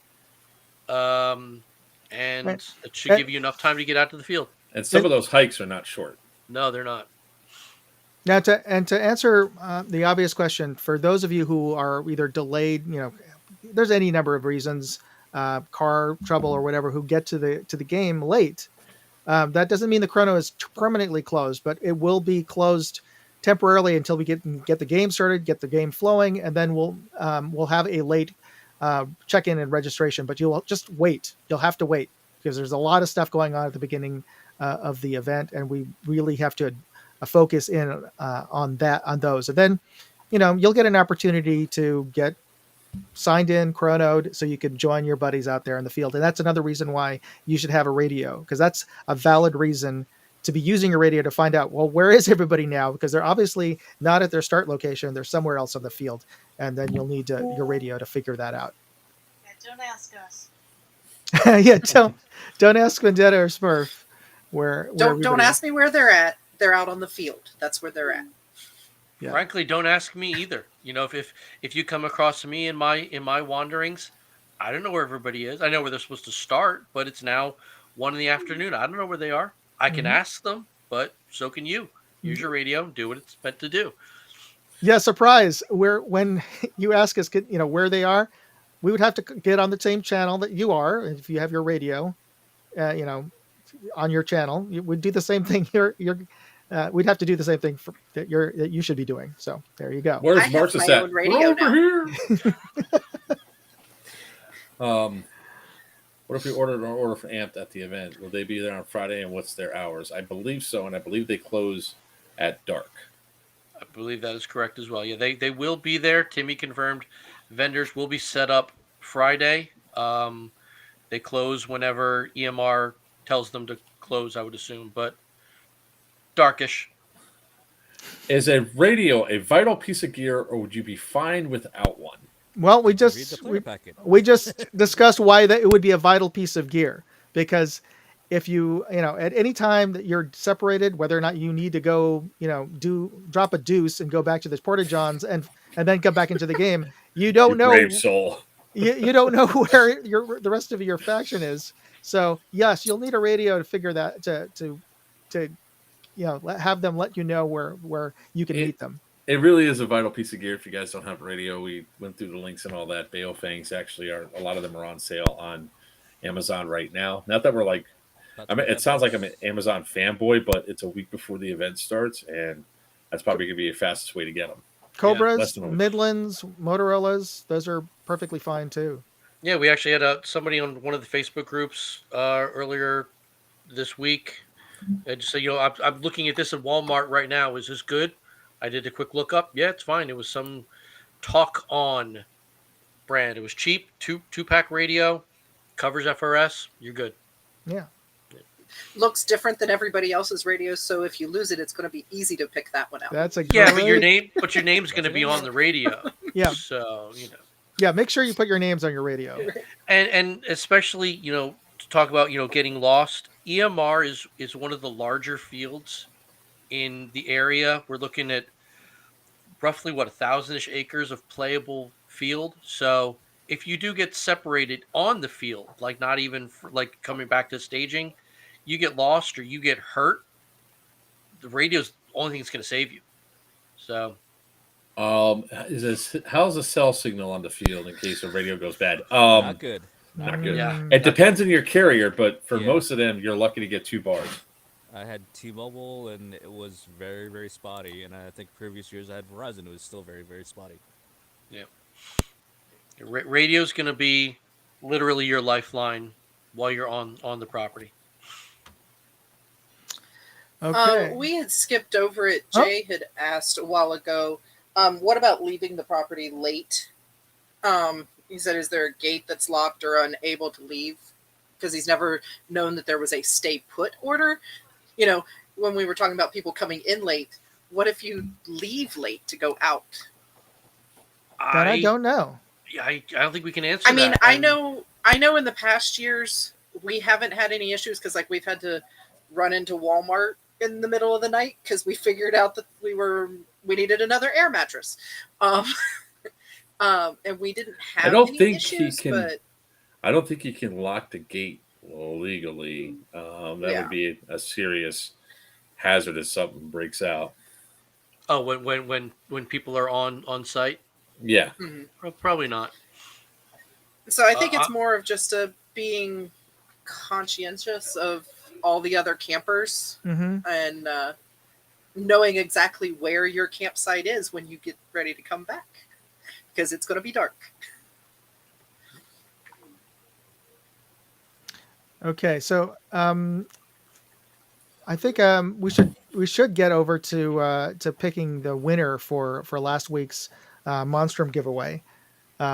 And Right. it should give you enough time to get out to the field. And some of those hikes are not short. No, they're not. Now, to answer the obvious question, for those of you who are either delayed, there's any number of reasons, car trouble or whatever, who get to the game late. That doesn't mean the chrono is permanently closed, but it will be closed temporarily until we get the game started, get the game flowing, and then we'll have a late check-in and registration, but you'll just wait. You'll have to wait because there's a lot of stuff going on at the beginning of the event, and we really have to focus in on those. And then, you'll get an opportunity to get signed in, chronoed, so you can join your buddies out there in the field. And that's another reason why you should have a radio, because that's a valid reason to be using a radio to find out, well, where is everybody now? Because they're obviously not at their start location. They're somewhere else on the field. And then you'll need your radio to figure that out. Yeah, don't ask us. Yeah, don't ask Vendetta or Smurf where Don't everybody ask me where they're at. They're out on the field. That's where they're at. Yeah. Frankly, don't ask me either. If you come across me in my wanderings, I don't know where everybody is. I know where they're supposed to start, but it's now 1 in the afternoon. I don't know where they are. I can ask them, but so can you. Use your radio, do what it's meant to do. Yeah, surprise. When you ask us, where they are, we would have to get on the same channel that you are. If you have your radio, on your channel, we'd do the same thing. We'd have to do the same thing that you should be doing. So there you go. Where's I have Marcus my at? own radio We're over here. What if we ordered an order for Amped at the event? Will they be there on Friday, and what's their hours? I believe so, and I believe they close at dark. I believe that is correct as well. Yeah, they will be there. Timmy confirmed vendors will be set up Friday. They close whenever EMR tells them to close, I would assume, but darkish. Is a radio a vital piece of gear, or would you be fine without one? Well, we Read the just player packet. we just discussed why that it would be a vital piece of gear, because if you at any time that you're separated, whether or not you need to go drop a deuce and go back to the porta johns and then come back into the game, you don't know Brave soul. you don't know where the rest of your faction is. So yes, you'll need a radio to figure that to have them let you know where you can meet them. It really is a vital piece of gear. If you guys don't have a radio, we went through the links and all that. Bale Fangs actually a lot of them are on sale on Amazon right now. Not that we're like, it sounds like I'm an Amazon fanboy, but it's a week before the event starts, and that's probably going to be the fastest way to get them. Cobras, Midlands, Motorola's, those are perfectly fine too. Yeah, we actually had somebody on one of the Facebook groups earlier this week. And just say, I'm looking at this at Walmart right now. Is this good? I did a quick look up. Yeah, it's fine. It was some Talk On brand. It was cheap, two-pack radio, covers FRS. You're good. Yeah. Looks different than everybody else's radios, so if you lose it, it's going to be easy to pick that one out. That's a yeah, but your name's going to be on the radio. Yeah. So Yeah, make sure you put your names on your radio. And especially to talk about getting lost. EMR is one of the larger fields in the area. We're looking at roughly 1,000-ish acres of playable field. So if you do get separated on the field, like not even like coming back to staging, you get lost or you get hurt, the radio's the only thing that's going to save you. So how's the cell signal on the field in case the radio goes bad? Not good. Not good. Yeah. It depends on your carrier, but for most of them, you're lucky to get 2 bars. I had T-Mobile, and it was very, very spotty. And I think previous years I had Verizon. It was still very, very spotty. Yeah. Radio's going to be literally your lifeline while you're on the property. Okay. We had skipped over it. Jay had asked a while ago, what about leaving the property late? He said, is there a gate that's locked or unable to leave? Because he's never known that there was a stay put order. When we were talking about people coming in late, what if you leave late to go out? That I don't know. Yeah, I don't think we can answer. I mean, that. I know in the past years we haven't had any issues because we've had to run into Walmart in the middle of the night because we figured out that we needed another air mattress. And we didn't have any issues, but I don't think he can lock the gate legally. That would be a serious hazard if something breaks out. Oh, when people are on site? Yeah. Mm-hmm. Probably not. So I think it's more of just being conscientious of all the other campers and knowing exactly where your campsite is when you get ready to come back, because it's going to be dark. Okay, so I think we should get over to picking the winner for last week's Monstrum giveaway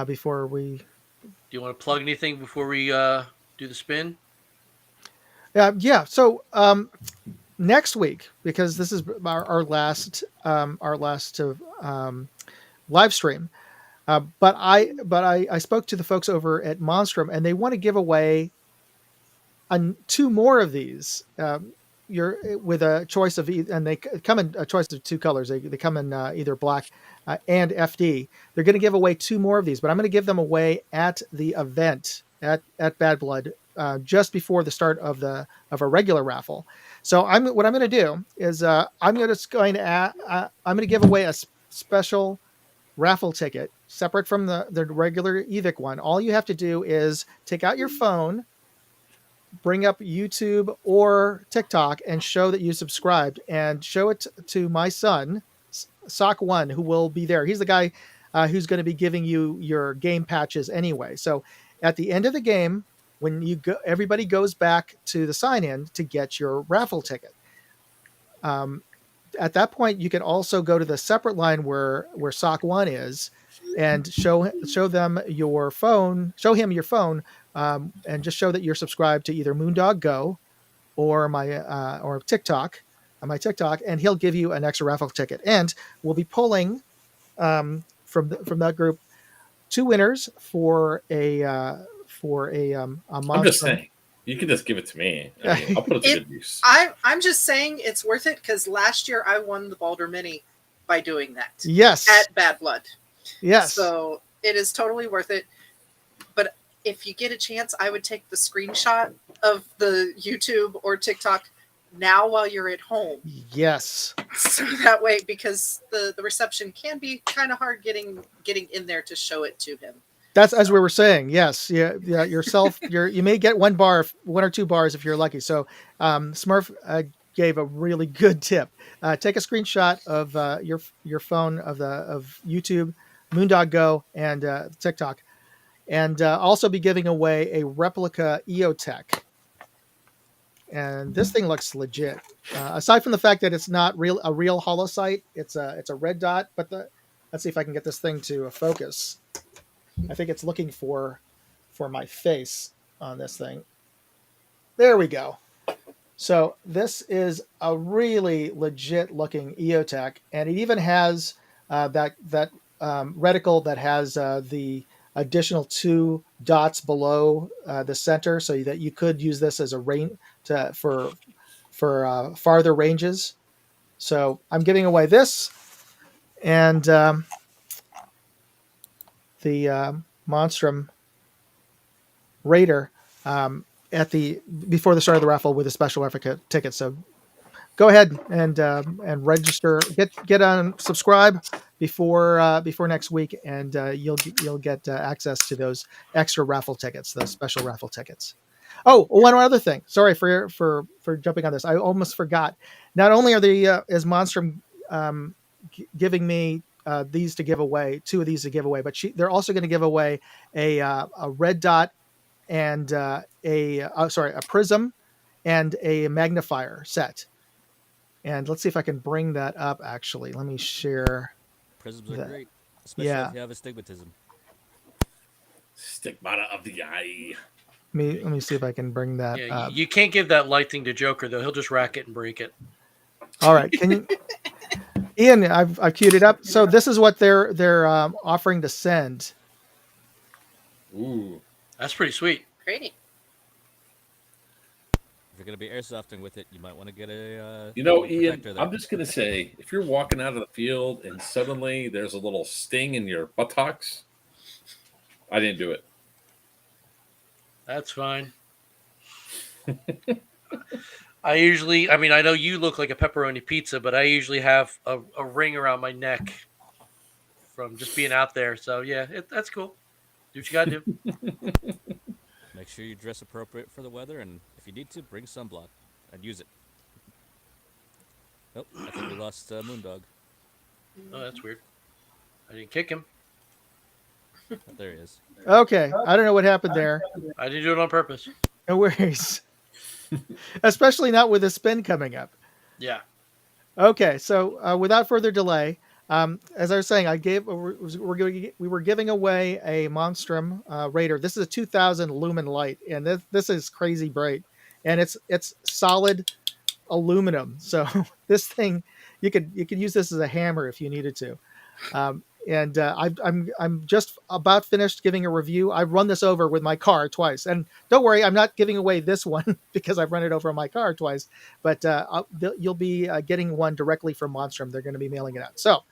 before we. Do you want to plug anything before we do the spin? Yeah. So next week, because this is our last live stream. But I spoke to the folks over at Monstrum, and they want to give away two more of these. You're with a choice of and they come in a choice of two colors. They come in either black and FD. They're going to give away two more of these, but I'm going to give them away at the event at Bad Blood just before the start of a regular raffle. So what I'm going to do is I'm going to give away a special raffle ticket separate from the regular EVIC one. All you have to do is take out your phone, bring up YouTube or TikTok, and show that you subscribed, and show it to my son, Sock One, who will be there. He's the guy who's going to be giving you your game patches anyway. So at the end of the game, when you go, everybody goes back to the sign in to get your raffle ticket. At that point, you can also go to the separate line where Sock One is, and show them your phone. Show him your phone, and just show that you're subscribed to either Moondog Go or or TikTok, on my TikTok, and he'll give you an extra raffle ticket. And we'll be pulling from that group two winners for a I'm just monster. saying, you can just give it to me. I mean, I'll put it to good use. I'm just saying it's worth it because last year I won the Baldur Mini by doing that. Yes. At Bad Blood. Yes. So it is totally worth it. But if you get a chance, I would take the screenshot of the YouTube or TikTok now while you're at home. Yes. So that way, because the reception can be kind of hard getting in there to show it to him. That's as we were saying. Yes, yeah. Yourself, you may get one or two bars if you're lucky. So, Smurf gave a really good tip. Take a screenshot of your phone of YouTube, Moondog Go, and TikTok, and also be giving away a replica EOTech. And this thing looks legit. Aside from the fact that it's not a real holosight, it's a red dot. But let's see if I can get this thing to focus. I think it's looking for my face on this thing. There we go. So this is a really legit looking EOTech, and it even has that reticle that has the additional two dots below the center, so that you could use this as a range for farther ranges. So I'm giving away this, and the Monstrum Raider before the start of the raffle with a special Africa ticket. So go ahead and register, get on subscribe before next week, and you'll get access to those extra raffle tickets, those special raffle tickets. Oh, one other thing. Sorry for jumping on this. I almost forgot. Not only is Monstrum giving me these to give away, two of these to give away, but they're also going to give away a red dot and a prism and a magnifier set. And let's see if I can bring that up. Actually, let me share. Prisms are great, especially if you have astigmatism. Stigmata of the eye. Let me see if I can bring that up. You can't give that light thing to Joker though; he'll just rack it and break it. All right, can you, Ian? I've queued it up. So this is what they're offering to send. Ooh, that's pretty sweet. Great. If you're going to be airsofting with it, you might want to get a. Ian, I'm just going to say, if you're walking out of the field and suddenly there's a little sting in your buttocks, I didn't do it. That's fine. I know you look like a pepperoni pizza, but I usually have a ring around my neck from just being out there. So yeah, that's cool. Do what you gotta do. Make sure you dress appropriate for the weather, and if you need to, bring sunblock and use it. Nope, I think we lost Moondog. Oh, that's weird. I didn't kick him. There he is. Okay, I don't know what happened there. I didn't do it on purpose. No worries. Especially not with a spin coming up. Yeah. Okay, so without further delay, as I was saying, we were giving away a Monstrum Raider. This is a 2000 lumen light, and this is crazy bright, and it's solid aluminum. So this thing, you could use this as a hammer if you needed to. And I'm just about finished giving a review. I've run this over with my car twice, and don't worry, I'm not giving away this one because I've run it over on my car twice. But you'll be getting one directly from Monstrum. They're going to be mailing it out. So,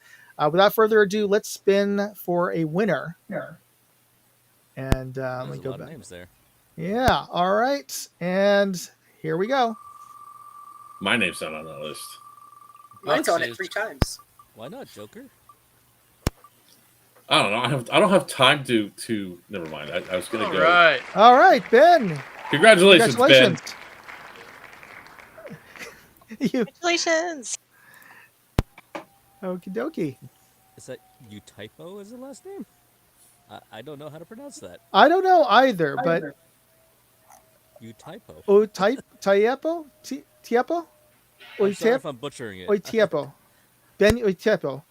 without further ado, let's spin for a winner. And let me There's a go lot of back. names there. Yeah. All right. And here we go. My name's not on that list. Mine's on it Bucks 3 is- times. Why not, Joker? I don't know. I don't have time to. Never mind. I was gonna All go. right. All right, Ben. Congratulations, Ben. You Congratulations. okie dokie. Is that Utypo as the last name? I don't know how to pronounce that. I don't know either, but Utypo. Tiepo? Tiepo? I'm sorry if I'm butchering it. Tiepo. Ben Tiepo.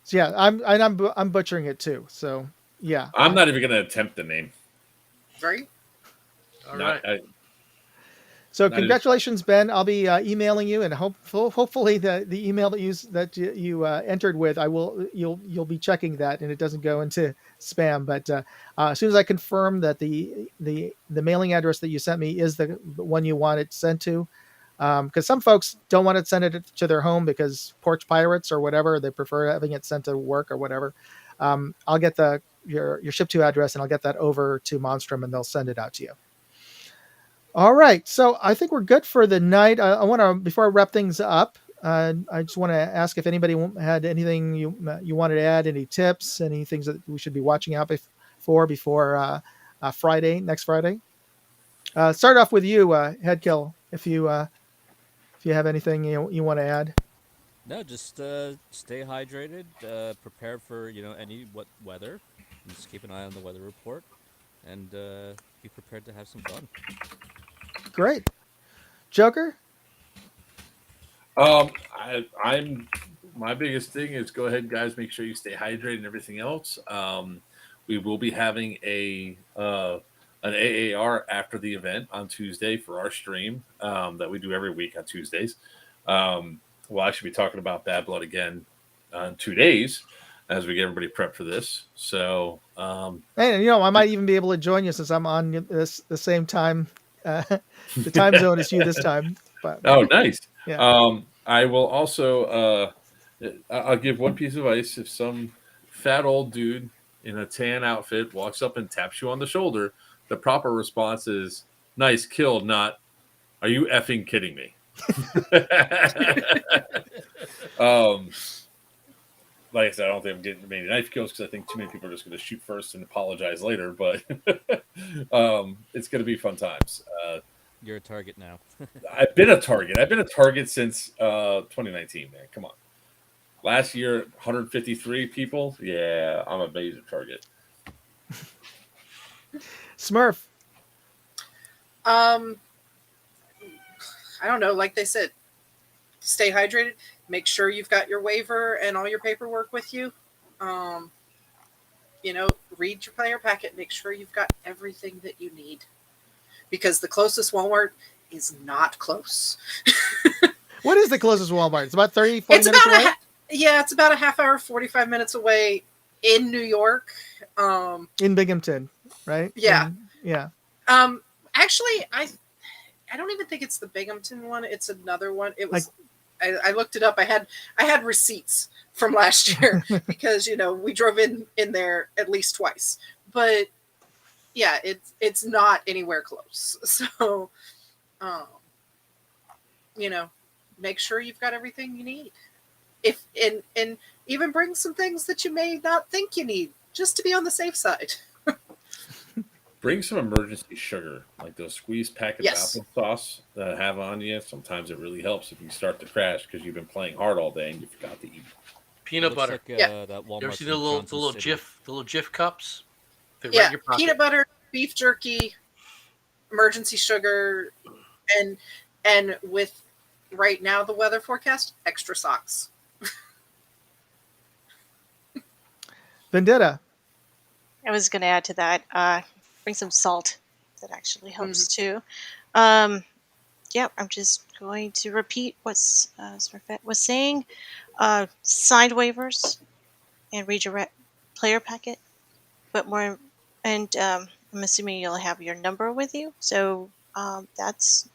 So yeah, I'm butchering it too. So yeah. I'm not even gonna attempt the name. Right? All Not- right. So That is- congratulations, Ben. I'll be emailing you, and hopefully the email that you entered with, you'll be checking that, and it doesn't go into spam. But as soon as I confirm that the mailing address that you sent me is the one you want it sent to, because some folks don't want to send it to their home because porch pirates or whatever, they prefer having it sent to work or whatever. I'll get your ship to address, and I'll get that over to Monstrum, and they'll send it out to you. All right, so I think we're good for the night. I want to, before I wrap things up, I just want to ask if anybody had anything you wanted to add, any tips, any things that we should be watching out for before Friday, next Friday. Start off with you, Headkill, if you have anything you want to add. No, just stay hydrated, prepare for any weather, and just keep an eye on the weather report, and be prepared to have some fun. Great, Joker. I'm my biggest thing is go ahead, guys. Make sure you stay hydrated and everything else. We will be having an AAR after the event on Tuesday for our stream that we do every week on Tuesdays. We'll actually be talking about Bad Blood again in 2 days as we get everybody prepped for this. So, And I might even be able to join you since I'm on the same time, the time zone as you this time. But oh, nice. yeah. I will also I'll give one piece of advice. If some fat old dude in a tan outfit walks up and taps you on the shoulder, the proper response is "Nice kill," not "Are you effing kidding me?" Like I said, I don't think I'm getting many knife kills because I think too many people are just going to shoot first and apologize later. But it's going to be fun times. You're a target now. I've been a target. I've been a target since 2019, man. Come on. Last year, 153 people. Yeah, I'm a major target. Smurf. I don't know. Like they said, stay hydrated. Make sure you've got your waiver and all your paperwork with you. Read your player packet. Make sure you've got everything that you need. Because the closest Walmart is not close. What is the closest Walmart? It's about 30, 40 minutes away? It's about a half hour, 45 minutes away in New York. In Binghamton, right? Yeah. Yeah. Actually, I don't even think it's the Binghamton one. It's another one. It was. I looked it up. I had receipts from last year because we drove in there at least twice. But yeah, it's not anywhere close. So, make sure you've got everything you need. If and even bring some things that you may not think you need, just to be on the safe side. Bring some emergency sugar, like those squeezed packets Yes. of applesauce that I have on you. Sometimes it really helps if you start to crash because you've been playing hard all day and you forgot to eat. Peanut butter. Like, Yeah. that Walmart You ever see in the little Johnson City. the little Jif cups? Fit right Yeah, in your pocket. peanut butter, beef jerky, emergency sugar, and with right now the weather forecast, extra socks. Vendetta. I was going to add to that. Bring some salt. That actually helps Mm-hmm. too. Yeah, I'm just going to repeat what's Smurfette was saying. Signed waivers and read your player packet, but more. And I'm assuming you'll have your number with you. So that's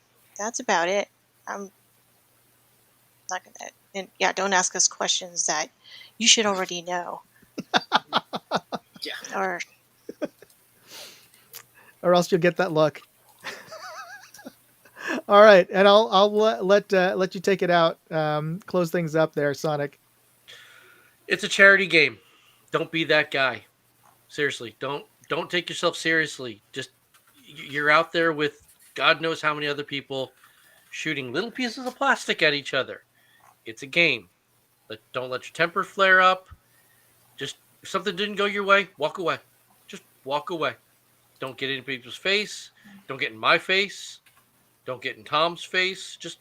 about it. I'm not gonna. And yeah, don't ask us questions that you should already know. Yeah. Or Else you'll get that look. All right, and I'll let you take it out. Close things up there, Sonic. It's a charity game. Don't be that guy. Seriously, don't take yourself seriously. Just you're out there with God knows how many other people shooting little pieces of plastic at each other. It's a game. But don't let your temper flare up. Just if something didn't go your way, walk away. Just walk away. Don't get in people's face. Don't get in my face. Don't get in Tom's face. Just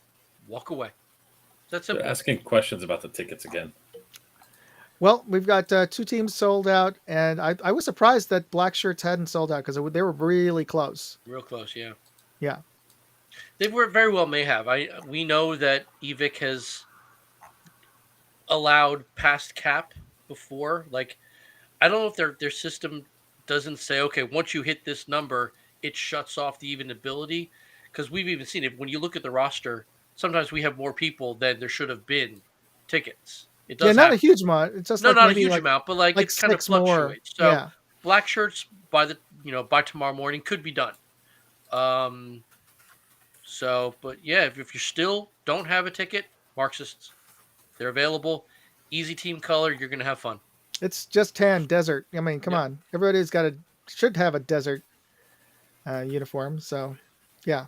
walk away. It's that They're simple. asking questions about the tickets again. Well, we've got 2 teams sold out, and I was surprised that black shirts hadn't sold out because they were really close. Real close, yeah. Yeah. They were very well may have. We know that Evic has allowed past cap before. Like I don't know if their system doesn't say, okay, once you hit this number, it shuts off the even ability. Because we've even seen it when you look at the roster. Sometimes we have more people than there should have been tickets. It Yeah, does not a happen. huge amount. It's just No, like not a maybe huge amount, but like like it kind of 6 more. fluctuates. So Yeah. black shirts by tomorrow morning could be done. Um, but yeah, if you still don't have a ticket, Marxists, they're available. Easy team color, you're gonna have fun. It's just tan desert. I mean, come Yep. on. Everybody's should have a desert uniform. So, yeah.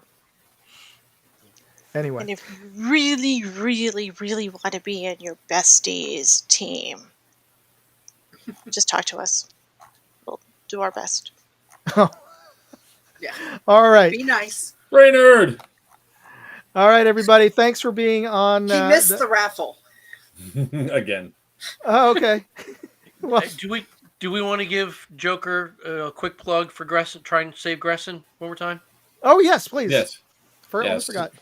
Anyway. And if you really, really, really want to be in your besties team, just talk to us. We'll do our best. Yeah. All right. Be nice. Raynard! All right, everybody. Thanks for being on. He missed the raffle. Again. Oh, okay. Well, Do we want to give Joker a quick plug for Gresson? Try and save Gresson one more time. oh yes, please. Yes. Almost forgot.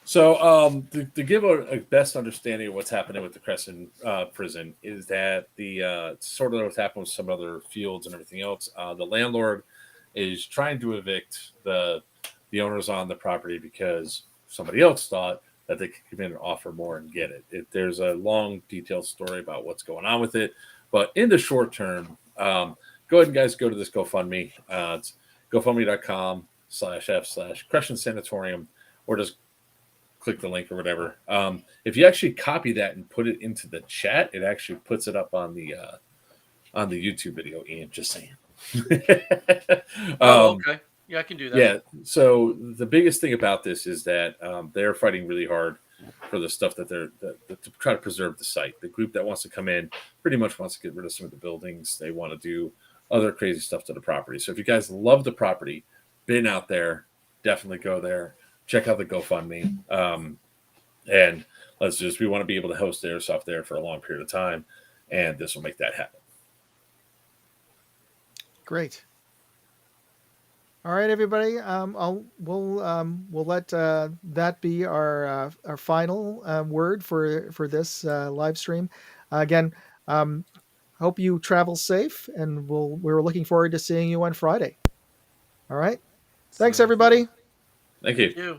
So, to give a best understanding of what's happening with the Crescent prison is that the sort of what's happened with some other fields and everything else. The landlord is trying to evict the owners on the property because somebody else thought that they could come in and offer more and get it. There's a long, detailed story about what's going on with it, but in the short term, go ahead and guys go to this GoFundMe. It's GoFundMe.com/F/Crescent Sanatorium, or just click the link or whatever. If you actually copy that and put it into the chat, it actually puts it up on the YouTube video. Ian, just saying. Okay. Yeah, I can do that. Yeah. So the biggest thing about this is that they're fighting really hard for the stuff that to try to preserve the site. The group that wants to come in pretty much wants to get rid of some of the buildings. They want to do other crazy stuff to the property. So if you guys love the property, been out there, definitely go there. Check out the GoFundMe. And we want to be able to host the airsoft there for a long period of time. And this will make that happen. Great. All right, everybody. We'll let that be our final word for this live stream. Again, hope you travel safe, and we're looking forward to seeing you on Friday. All right. Thanks, everybody. Thank you. Thank you.